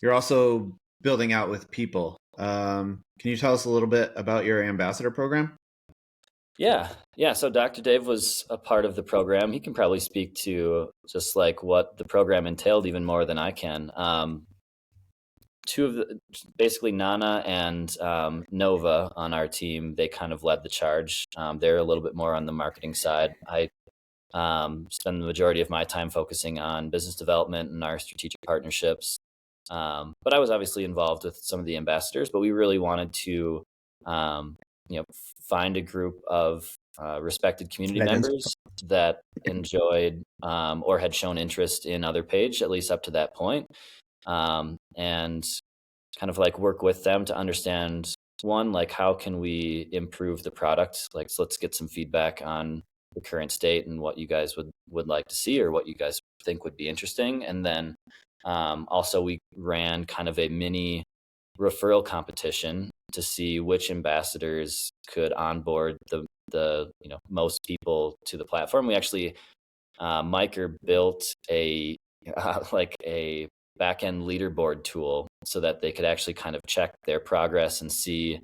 you're also building out with people. Can you tell us a little bit about your ambassador program? Yeah. So Dr. Dave was a part of the program. He can probably speak to just like what the program entailed even more than I can. two of the, basically Nana and Nova on our team, they kind of led the charge. They're a little bit more on the marketing side. I spend the majority of my time focusing on business development and our strategic partnerships. But I was obviously involved with some of the ambassadors, but we really wanted to, find a group of respected community members that enjoyed or had shown interest in Other Page, at least up to that point, and kind of like work with them to understand, one, like how can we improve the product? Like, so let's get some feedback on the current state and what you guys would like to see, or what you guys think would be interesting. And then also we ran kind of a mini referral competition to see which ambassadors could onboard the most people to the platform. We actually Miker built a like a back-end leaderboard tool so that they could actually kind of check their progress and see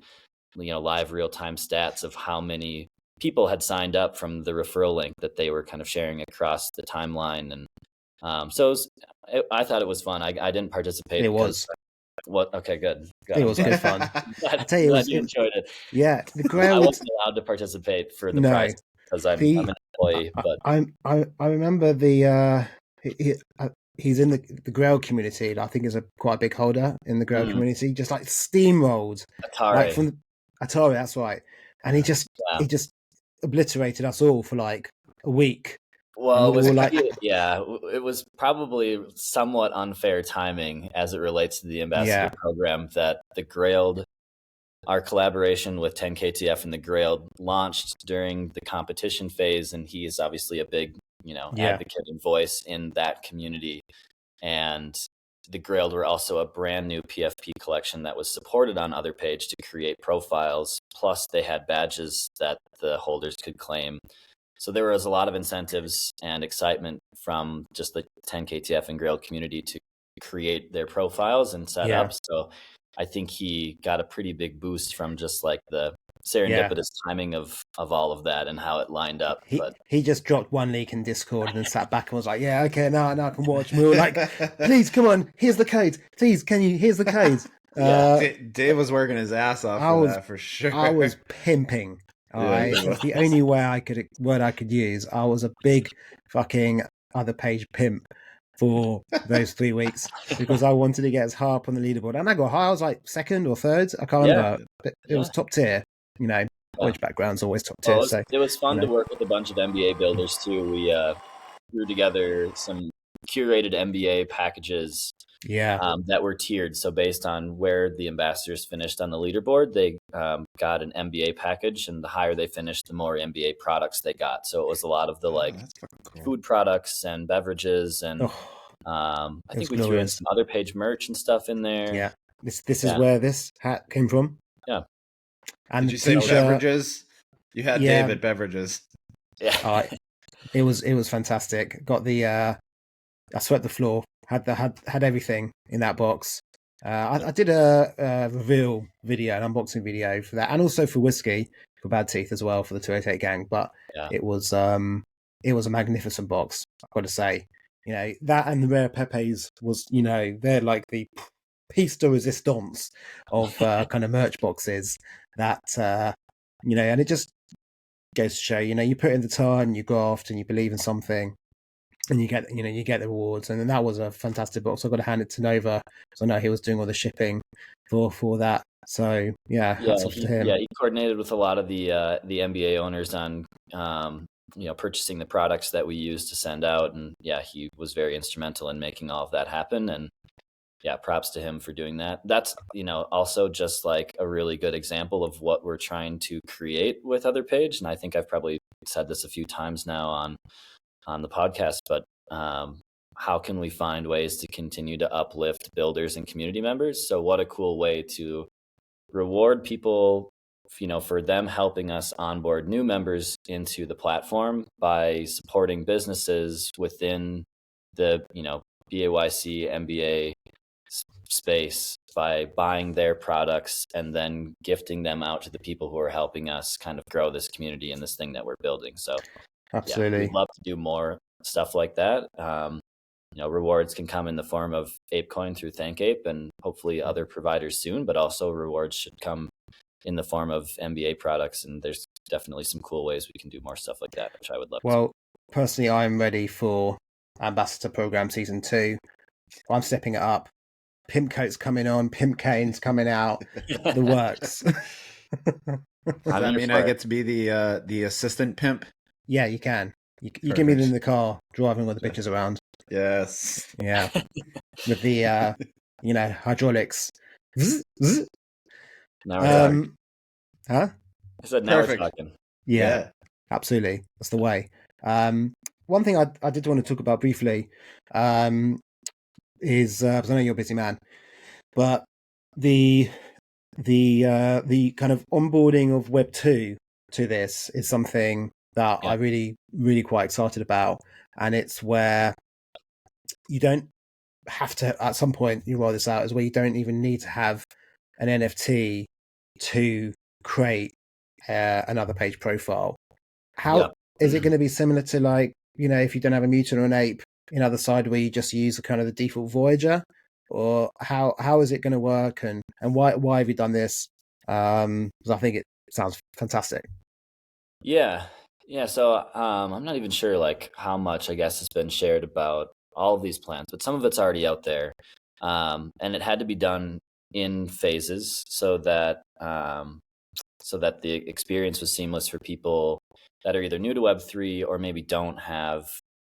live real-time stats of how many people had signed up from the referral link that they were kind of sharing across the timeline. And so I thought it was fun. I didn't participate. It was. What? Okay, good. It was good fun. I tell you, you enjoyed it. Yeah, the I Grail. wasn't allowed to participate for the prize because I'm an employee. But I remember he's in the Grail community. And I think is quite a big holder in the Grail community. Just like steamrolled Atari. Like from Atari, that's right. And he just obliterated us all for like a week. Well, it was probably somewhat unfair timing as it relates to the ambassador program that the Grailed, our collaboration with 10 KTF and the Grailed launched during the competition phase, and he is obviously a big, advocate and voice in that community. And the Grailed were also a brand new PFP collection that was supported on Other Page to create profiles. Plus, they had badges that the holders could claim. So there was a lot of incentives and excitement from just the 10 KTF and Grailed community to create their profiles and set up. So I think he got a pretty big boost from just like the serendipitous timing of all of that and how it lined up. He just dropped one leak in Discord and then sat back and was like, "Yeah, okay, now I can watch." And we were like, "Please, come on, here's the code. Please, here's the code." Dave was working his ass off for that for sure. I was pimping. It's the only word I could use. I was a big fucking Other Page pimp for those 3 weeks because I wanted to get as high up on the leaderboard, and I got high. I was like second or third. I can't remember. It was top tier. College background's always top tier. So it was fun to work with a bunch of MBA builders too. We threw together some curated MBA packages. That were tiered. So based on where the ambassadors finished on the leaderboard, they got an MBA package, and the higher they finished, the more MBA products they got. So it was a lot of the food products and beverages, and I think we threw in some Other Page merch and stuff in there. Yeah, this is where this hat came from. Yeah. And did you say beverages? You had David beverages. Yeah. It was fantastic. Got the I swept the floor. Had everything in that box. I did a reveal video, an unboxing video for that, and also for whiskey for Bad Teeth as well for the 288 gang. But it was a magnificent box. I've got to say, that and the rare Pepes was, they're like the piece de resistance of kind of merch boxes that and it just goes to show, you put in the time, you graft, and you believe in something. And you get the rewards, and then that was a fantastic box. I've got to hand it to Nova because I know he was doing all the shipping for that. So hats off to him. Yeah, he coordinated with a lot of the MBA owners on purchasing the products that we used to send out, and he was very instrumental in making all of that happen. And props to him for doing that. That's also just like a really good example of what we're trying to create with Other Page. And I think I've probably said this a few times now on the podcast, but how can we find ways to continue to uplift builders and community members? So what a cool way to reward people, for them helping us onboard new members into the platform by supporting businesses within the, BAYC MBA space by buying their products and then gifting them out to the people who are helping us kind of grow this community and this thing that we're building. So absolutely, we'd love to do more stuff like that. rewards can come in the form of ApeCoin through Thank APE and hopefully other providers soon, but also rewards should come in the form of MBA products. And there's definitely some cool ways we can do more stuff like that, which I would love to. Well, personally, I'm ready for Ambassador Program Season 2. I'm stepping it up. Pimp Coat's coming on, Pimp Cane's coming out, the works. Does that mean I get to be the assistant pimp? Yeah, you can. You can be in the car driving all the bitches around. Yes. Yeah. With the, hydraulics. Now we're talking. Huh? I said now Perfect. we're talking. Yeah, absolutely. That's the way. One thing I did want to talk about briefly is, because I know you're a busy man, but the kind of onboarding of Web 2 to this is something that I really, really quite excited about. And it's where you don't have to, at some point, you roll this out, is where you don't even need to have an NFT to create another page profile. How is it going to be similar to, like, if you don't have a mutant or an ape in other side where you just use the kind of the default Voyager? Or how is it going to work, and why have you done this? Because I think it sounds fantastic. Yeah. So I'm not even sure like how much, I guess, has been shared about all of these plans, but some of it's already out there, and it had to be done in phases so that the experience was seamless for people that are either new to Web3 or maybe don't have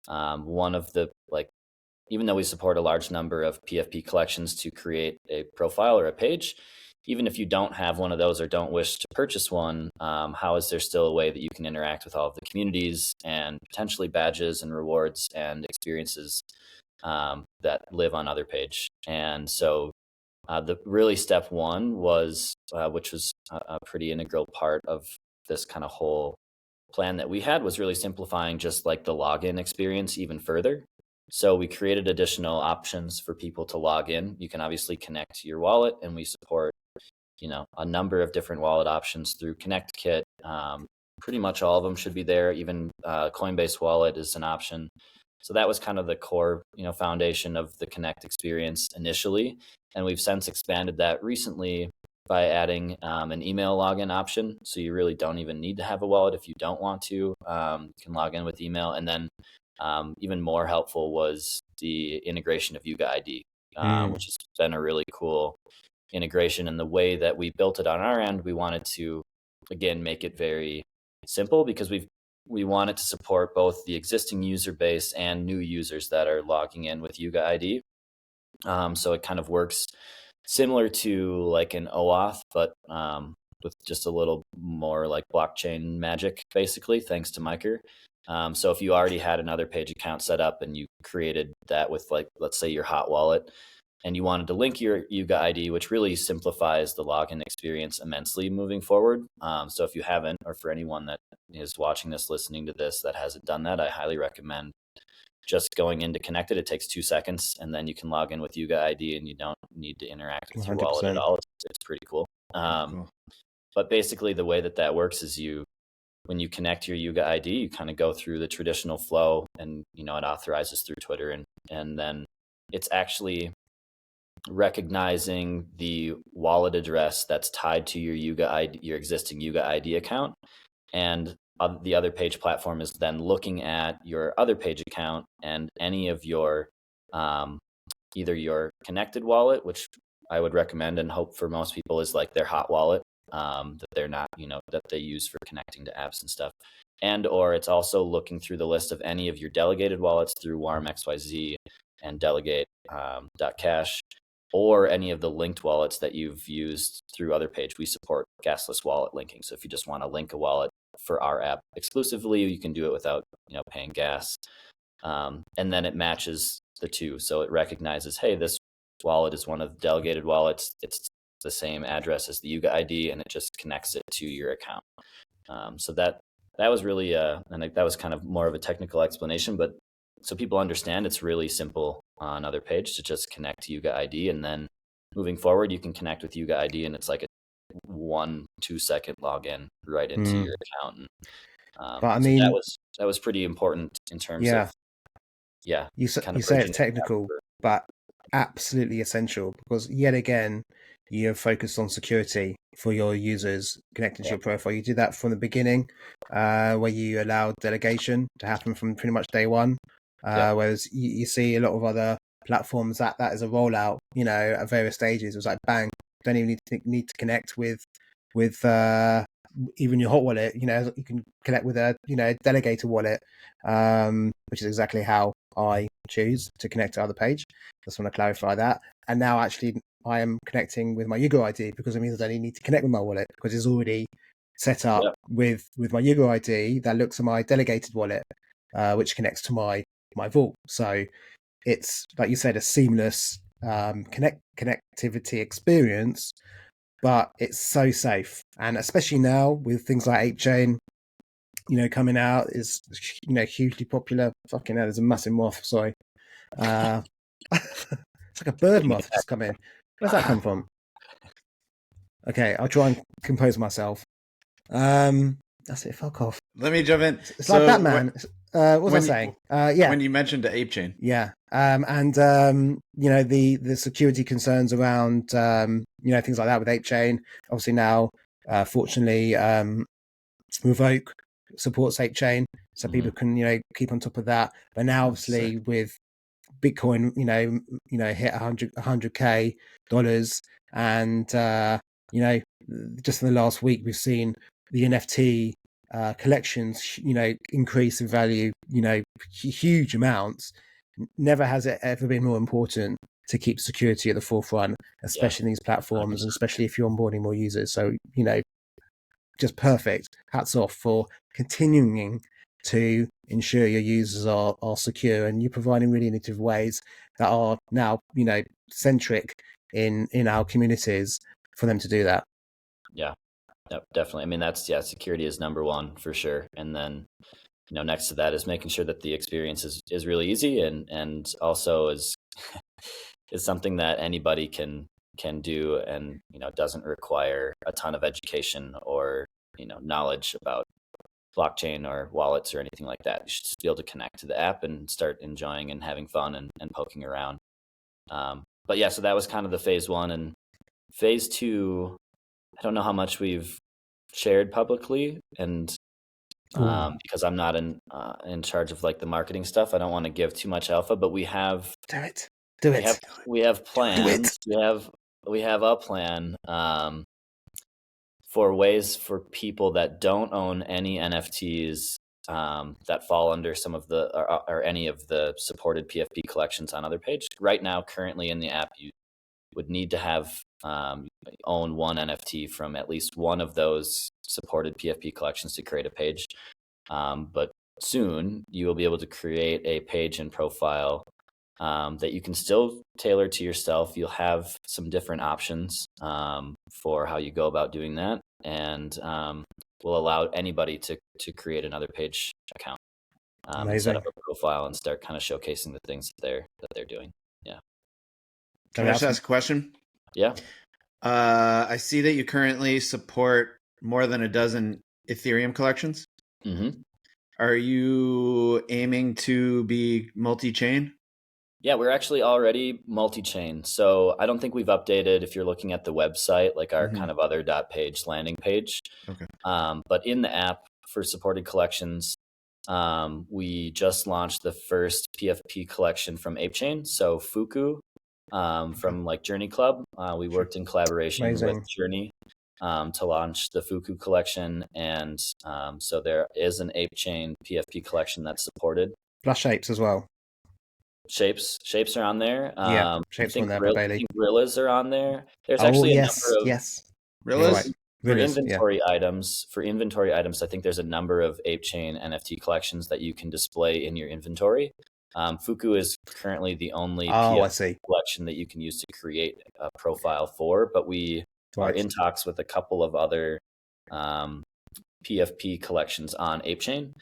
one of the, like, even though we support a large number of PFP collections to create a profile or a page, even if you don't have one of those or don't wish to purchase one, how is there still a way that you can interact with all of the communities and potentially badges and rewards and experiences that live on other page? And so the really step one was, which was a pretty integral part of this kind of whole plan that we had, was really simplifying just like the login experience even further. So we created additional options for people to log in. You can obviously connect to your wallet, and we support, a number of different wallet options through ConnectKit. Pretty much all of them should be there. Even Coinbase Wallet is an option. So that was kind of the core, foundation of the Connect experience initially. And we've since expanded that recently by adding an email login option. So you really don't even need to have a wallet if you don't want to. You can log in with email. And then even more helpful was the integration of Yuga ID, which has been a really cool integration. And the way that we built it on our end, we wanted to, again, make it very simple, because we wanted to support both the existing user base and new users that are logging in with Yuga ID. So it kind of works similar to like an OAuth, but with just a little more like blockchain magic, basically, thanks to Miker. So if you already had another page account set up and you created that with, like, let's say your hot wallet, and you wanted to link your Yuga ID, which really simplifies the login experience immensely moving forward. So if you haven't, or for anyone that is watching this, listening to this, that hasn't done that, I highly recommend just going into Connected. It takes 2 seconds, and then you can log in with Yuga ID, and you don't need to interact with your wallet at all. It's pretty cool. But basically, the way that works is when you connect your Yuga ID, you kind of go through the traditional flow, and it authorizes through Twitter, and then it's actually recognizing the wallet address that's tied to your Yuga ID, your existing Yuga ID account, and the other page platform is then looking at your other page account and any of your either your connected wallet, which I would recommend and hope for most people is like their hot wallet, that they're not, that they use for connecting to apps and stuff. And or it's also looking through the list of any of your delegated wallets through Warm XYZ and delegate.cash, or any of the linked wallets that you've used through other page. We support gasless wallet linking. So if you just want to link a wallet for our app exclusively, you can do it without paying gas. And then it matches the two. So it recognizes, hey, this wallet is one of the delegated wallets. It's the same address as the Yuga ID, and it just connects it to your account. So that was really, and that was kind of more of a technical explanation, but so people understand, it's really simple on other page to just connect to Yuga ID, and then moving forward, you can connect with Yuga ID, and it's like a 1-2 second login right into your account. And, but I mean, so that was pretty important in terms of yeah, You kind you of say bridging it's the gap technical, for- but absolutely essential, because yet again, you have focused on security for your users connecting to Yeah. your profile. You did that from the beginning, where you allowed delegation to happen from pretty much day one. Yeah. Whereas you see a lot of other platforms that is a rollout, at various stages. It was like, bang, don't even need to connect with even your hot wallet. You can connect with a delegated wallet, which is exactly how I choose to connect to other page. Just want to clarify that. And now actually I am connecting with my Yugo ID, because it means I don't need to connect with my wallet, because it's already set up Yep. with my Yugo ID that looks at my delegated wallet, which connects to my vault. So it's, like you said, a seamless connectivity experience, but it's so safe. And especially now with things like ApeChain, coming out, is hugely popular. Fucking hell, there's a massive moth. Sorry, it's like a bird moth just come in. Where's that come from? Okay, I'll try and compose myself. That's it. Fuck off. Let me jump in. It's like Batman. What was I when saying? you, when you mentioned the ape chain, yeah. And the security concerns around things like that with ApeChain. Obviously now, fortunately, Revoke supports ApeChain, so people can keep on top of that. But now, obviously, with Bitcoin, hit 100K dollars, and just in the last week, we've seen the NFT collections, increase in value, huge amounts. Never has it ever been more important to keep security at the forefront, especially in these platforms, 100%. and especially if you're onboarding more users. So, just perfect. Hats off for continuing to ensure your users are secure, and you're providing really innovative ways that are now, centric in our communities for them to do that. Yeah. Yep, definitely. I mean, security is number one for sure. And then, next to that is making sure that the experience is really easy, and also is something that anybody can do, and, doesn't require a ton of education or, knowledge about blockchain or wallets or anything like that. You should just be able to connect to the app and start enjoying and having fun and poking around. But yeah, so that was kind of the phase one. And phase two, I don't know how much we've shared publicly, and because I'm not in charge of like the marketing stuff, I don't want to give too much alpha. But we have do it. We have plans. We have a plan for ways for people that don't own any NFTs that fall under some of the or any of the supported PFP collections on other page. Right now, currently in the app, you would need to have own one NFT from at least one of those supported PFP collections to create a page. But soon you will be able to create a page and profile that you can still tailor to yourself. You'll have some different options for how you go about doing that, and will allow anybody to create another page account and set up a profile and start kind of showcasing the things that they're doing. Yeah. Can I just ask a question? Yeah. I see that you currently support more than a dozen Ethereum collections. Mm-hmm. Are you aiming to be multi-chain? Yeah, we're actually already multi-chain. So I don't think we've updated, if you're looking at the website, like our kind of other .page landing page. Okay. But in the app for supported collections, we just launched the first PFP collection from ApeChain. So Fuku from like Journey Club. We worked in collaboration with Journey to launch the Fuku collection. And so there is an ApeChain PFP collection that's supported. Plus Shapes as well. Shapes are on there. Shapes I on there, think Gorillas are on there. There's actually a number of Gorillas. For inventory items, I think there's a number of ApeChain NFT collections that you can display in your inventory. Fuku is currently the only PFP collection that you can use to create a profile for, but we are in talks with a couple of other PFP collections on ApeChain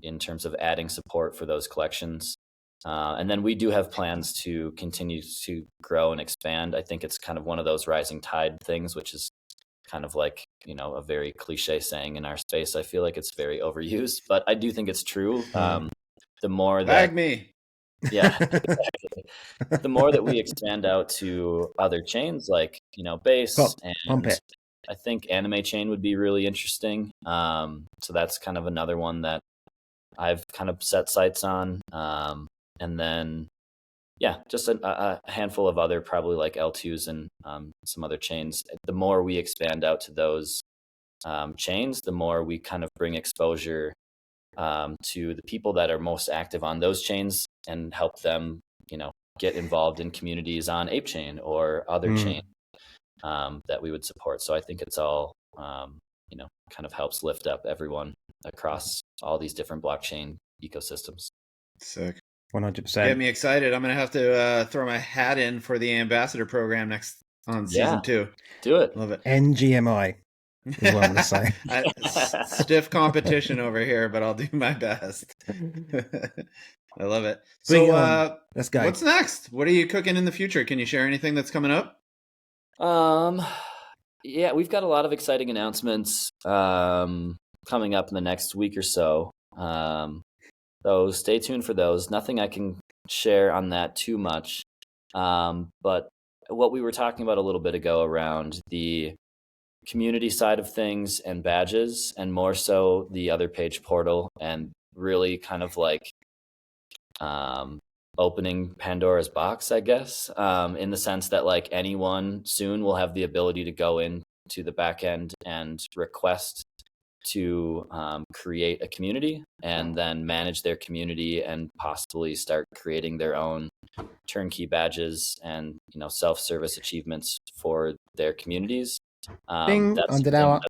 in terms of adding support for those collections. And then we do have plans to continue to grow and expand. I think it's kind of one of those rising tide things, which is kind of like, a very cliche saying in our space. I feel like it's very overused, but I do think it's true. the more Bag that, me. yeah, the more that we expand out to other chains like, Base, Pump and it. I think Anime Chain would be really interesting. So that's kind of another one that I've kind of set sights on. And then, yeah, just a handful of other, probably like L2s and some other chains. The more we expand out to those chains, the more we kind of bring exposure to the people that are most active on those chains and help them, get involved in communities on Ape Chain or other chains that we would support. So I think it's all, kind of helps lift up everyone across all these different blockchain ecosystems. Sick. 100%. Get me excited. I'm going to have to throw my hat in for the ambassador program next on season 2. Do it. Love it. NGMI is what I'm going to say. Stiff competition over here, but I'll do my best. I love it. So let's go. What's next? What are you cooking in the future? Can you share anything that's coming up? Yeah, we've got a lot of exciting announcements coming up in the next week or so. So stay tuned for those. Nothing I can share on that too much. But what we were talking about a little bit ago around the community side of things and badges, and more so the other page portal, and really kind of like opening Pandora's box, I guess, in the sense that like anyone soon will have the ability to go into the back end and request to create a community and then manage their community and possibly start creating their own turnkey badges and self-service achievements for their communities. Ding, Undead Hour.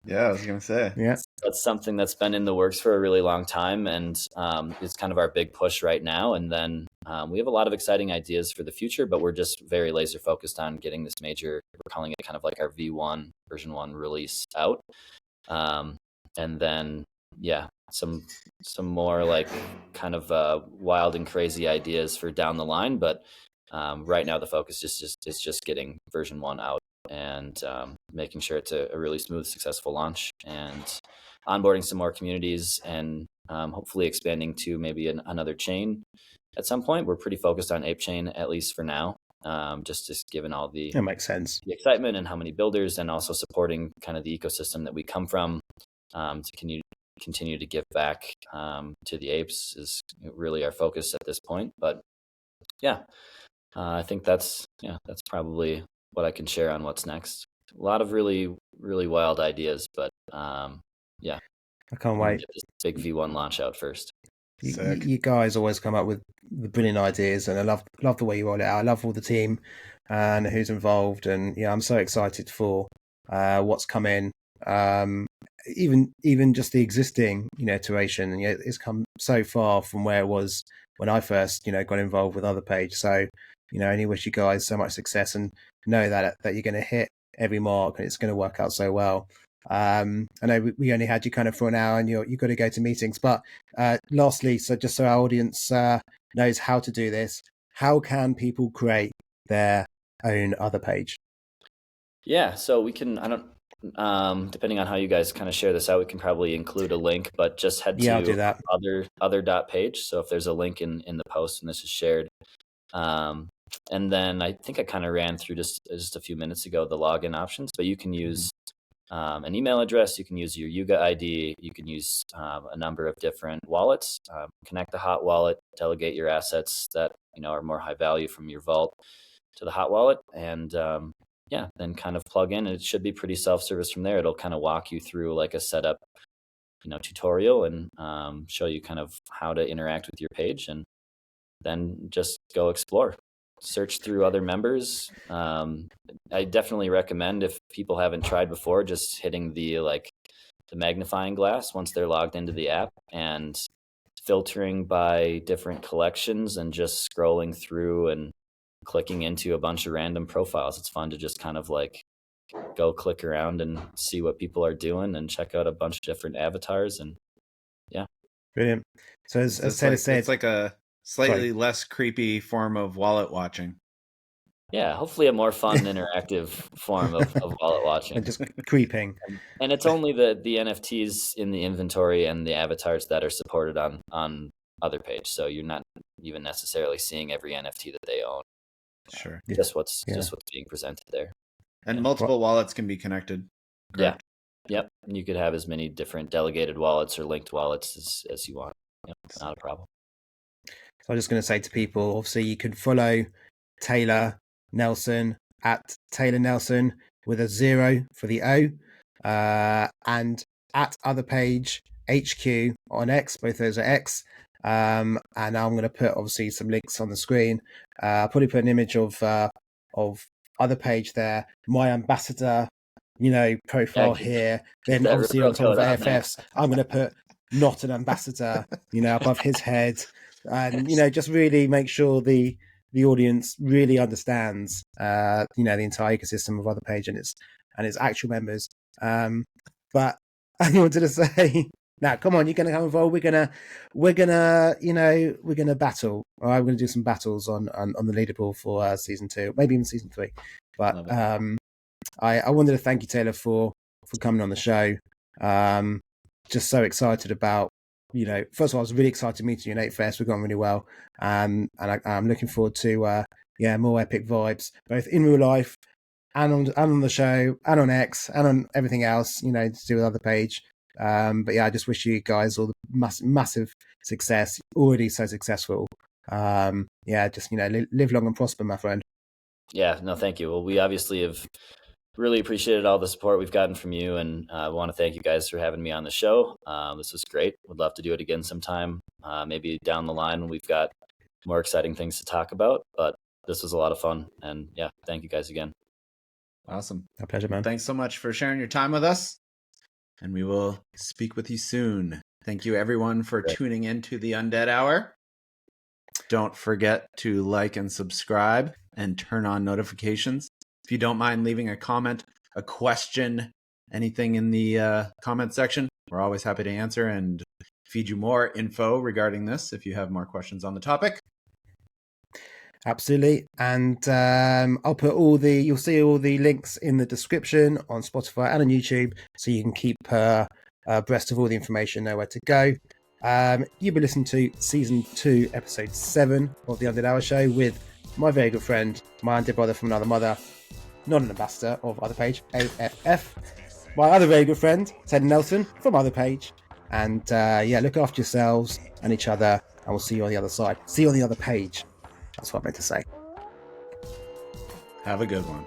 Yeah, I was gonna say. Yeah, that's something that's been in the works for a really long time, and it's kind of our big push right now. And then we have a lot of exciting ideas for the future, but we're just very laser focused on getting this major, we're calling it kind of like our V1 version 1 release out. And then, yeah, some more like kind of wild and crazy ideas for down the line. But right now the focus is just getting version 1 out and making sure it's a really smooth, successful launch, and onboarding some more communities, and hopefully expanding to maybe another chain at some point. We're pretty focused on Ape Chain, at least for now, just given all the that makes sense. The excitement and how many builders, and also supporting kind of the ecosystem that we come from, to continue to give back to the apes is really our focus at this point. But yeah, I think that's probably what I can share on what's next. A lot of really, really wild ideas, but yeah, I can't wait. Get this big V1 launch out first. You guys always come up with the brilliant ideas, and I love the way you roll it out. I love all the team and who's involved, and yeah, I'm so excited for what's coming. Even just the existing iteration, and it's come so far from where it was when I first got involved with other page. So only wish you guys so much success, and know that you're going to hit every mark and it's going to work out so well. I know we only had you kind of for an hour, and you've got to go to meetings, but lastly, so just so our audience knows how to do this, how can people create their own other page? Yeah, so we can, depending on how you guys kind of share this out, we can probably include a link, but just head to I'll do that. other page. So if there's a link in the post and this is shared, and then I think I kind of ran through just a few minutes ago the login options, but you can use an email address, you can use your Yuga ID, you can use a number of different wallets, connect the hot wallet, delegate your assets that are more high value from your vault to the hot wallet, and then kind of plug in, and it should be pretty self-service from there. It'll kind of walk you through like a setup tutorial, and show you kind of how to interact with your page, and then just go explore. Search through other members. I definitely recommend, if people haven't tried before, just hitting the magnifying glass once they're logged into the app, and filtering by different collections, and just scrolling through and clicking into a bunch of random profiles. It's fun to just kind of go click around and see what people are doing, and check out a bunch of different avatars. And yeah, brilliant. So as Taylor said, it's like a slightly less creepy form of wallet watching. Yeah, hopefully a more fun, interactive form of wallet watching. And just creeping. And it's only the NFTs in the inventory and the avatars that are supported on other page. So you're not even necessarily seeing every NFT that they own. Sure. Just what's being presented there. And Yeah. multiple wallets can be connected. Correct? Yep. And you could have as many different delegated wallets or linked wallets as you want. Yep. Not a problem. So I'm just going to say to people, obviously, you can follow Taylor Nelson at Taylor Nelson with a 0 for the O, and at other page HQ on X. Both those are X. And I'm going to put obviously some links on the screen. I'll probably put an image of other page there. My ambassador, profile here. Then obviously on top of A.F.F's, I'm going to put not an ambassador, above his head. And just really make sure the audience really understands the entire ecosystem of other page and its actual members. But I wanted to say, now come on, you're gonna come involved. We're gonna battle. All right, we're gonna do some battles on the leaderboard for season 2, maybe even season 3. But I wanted to thank you, Taylor, for coming on the show. Just so excited about, first of all, I was really excited to meet you in A.F.F. We've gone really well. And I'm looking forward to, more epic vibes, both in real life and on the show and on X and on everything else, to do with other page. But yeah, I just wish you guys all the massive success. Already so successful. Just, live long and prosper, my friend. Yeah, no, thank you. Well, we obviously have really appreciated all the support we've gotten from you, and I want to thank you guys for having me on the show. This was great. Would love to do it again sometime, maybe down the line when we've got more exciting things to talk about. But this was a lot of fun, and yeah, thank you guys again. Awesome. A pleasure, man. Thanks so much for sharing your time with us, and we will speak with you soon. Thank you, everyone, for tuning into the Undead Hour. Don't forget to like and subscribe and turn on notifications. If you don't mind leaving a comment, a question, anything in the comment section, we're always happy to answer and feed you more info regarding this if you have more questions on the topic. Absolutely. And I'll put you'll see all the links in the description on Spotify and on YouTube, so you can keep abreast of all the information, know where to go. You'll be listening to season 2, episode 7 of the Undead Hour show with my very good friend, my undead brother from another mother, not an ambassador of other page, A.F.F. My other very good friend, Ted Nelson from other page. And look after yourselves and each other, and we'll see you on the other side. See you on the other page. That's what I meant to say. Have a good one.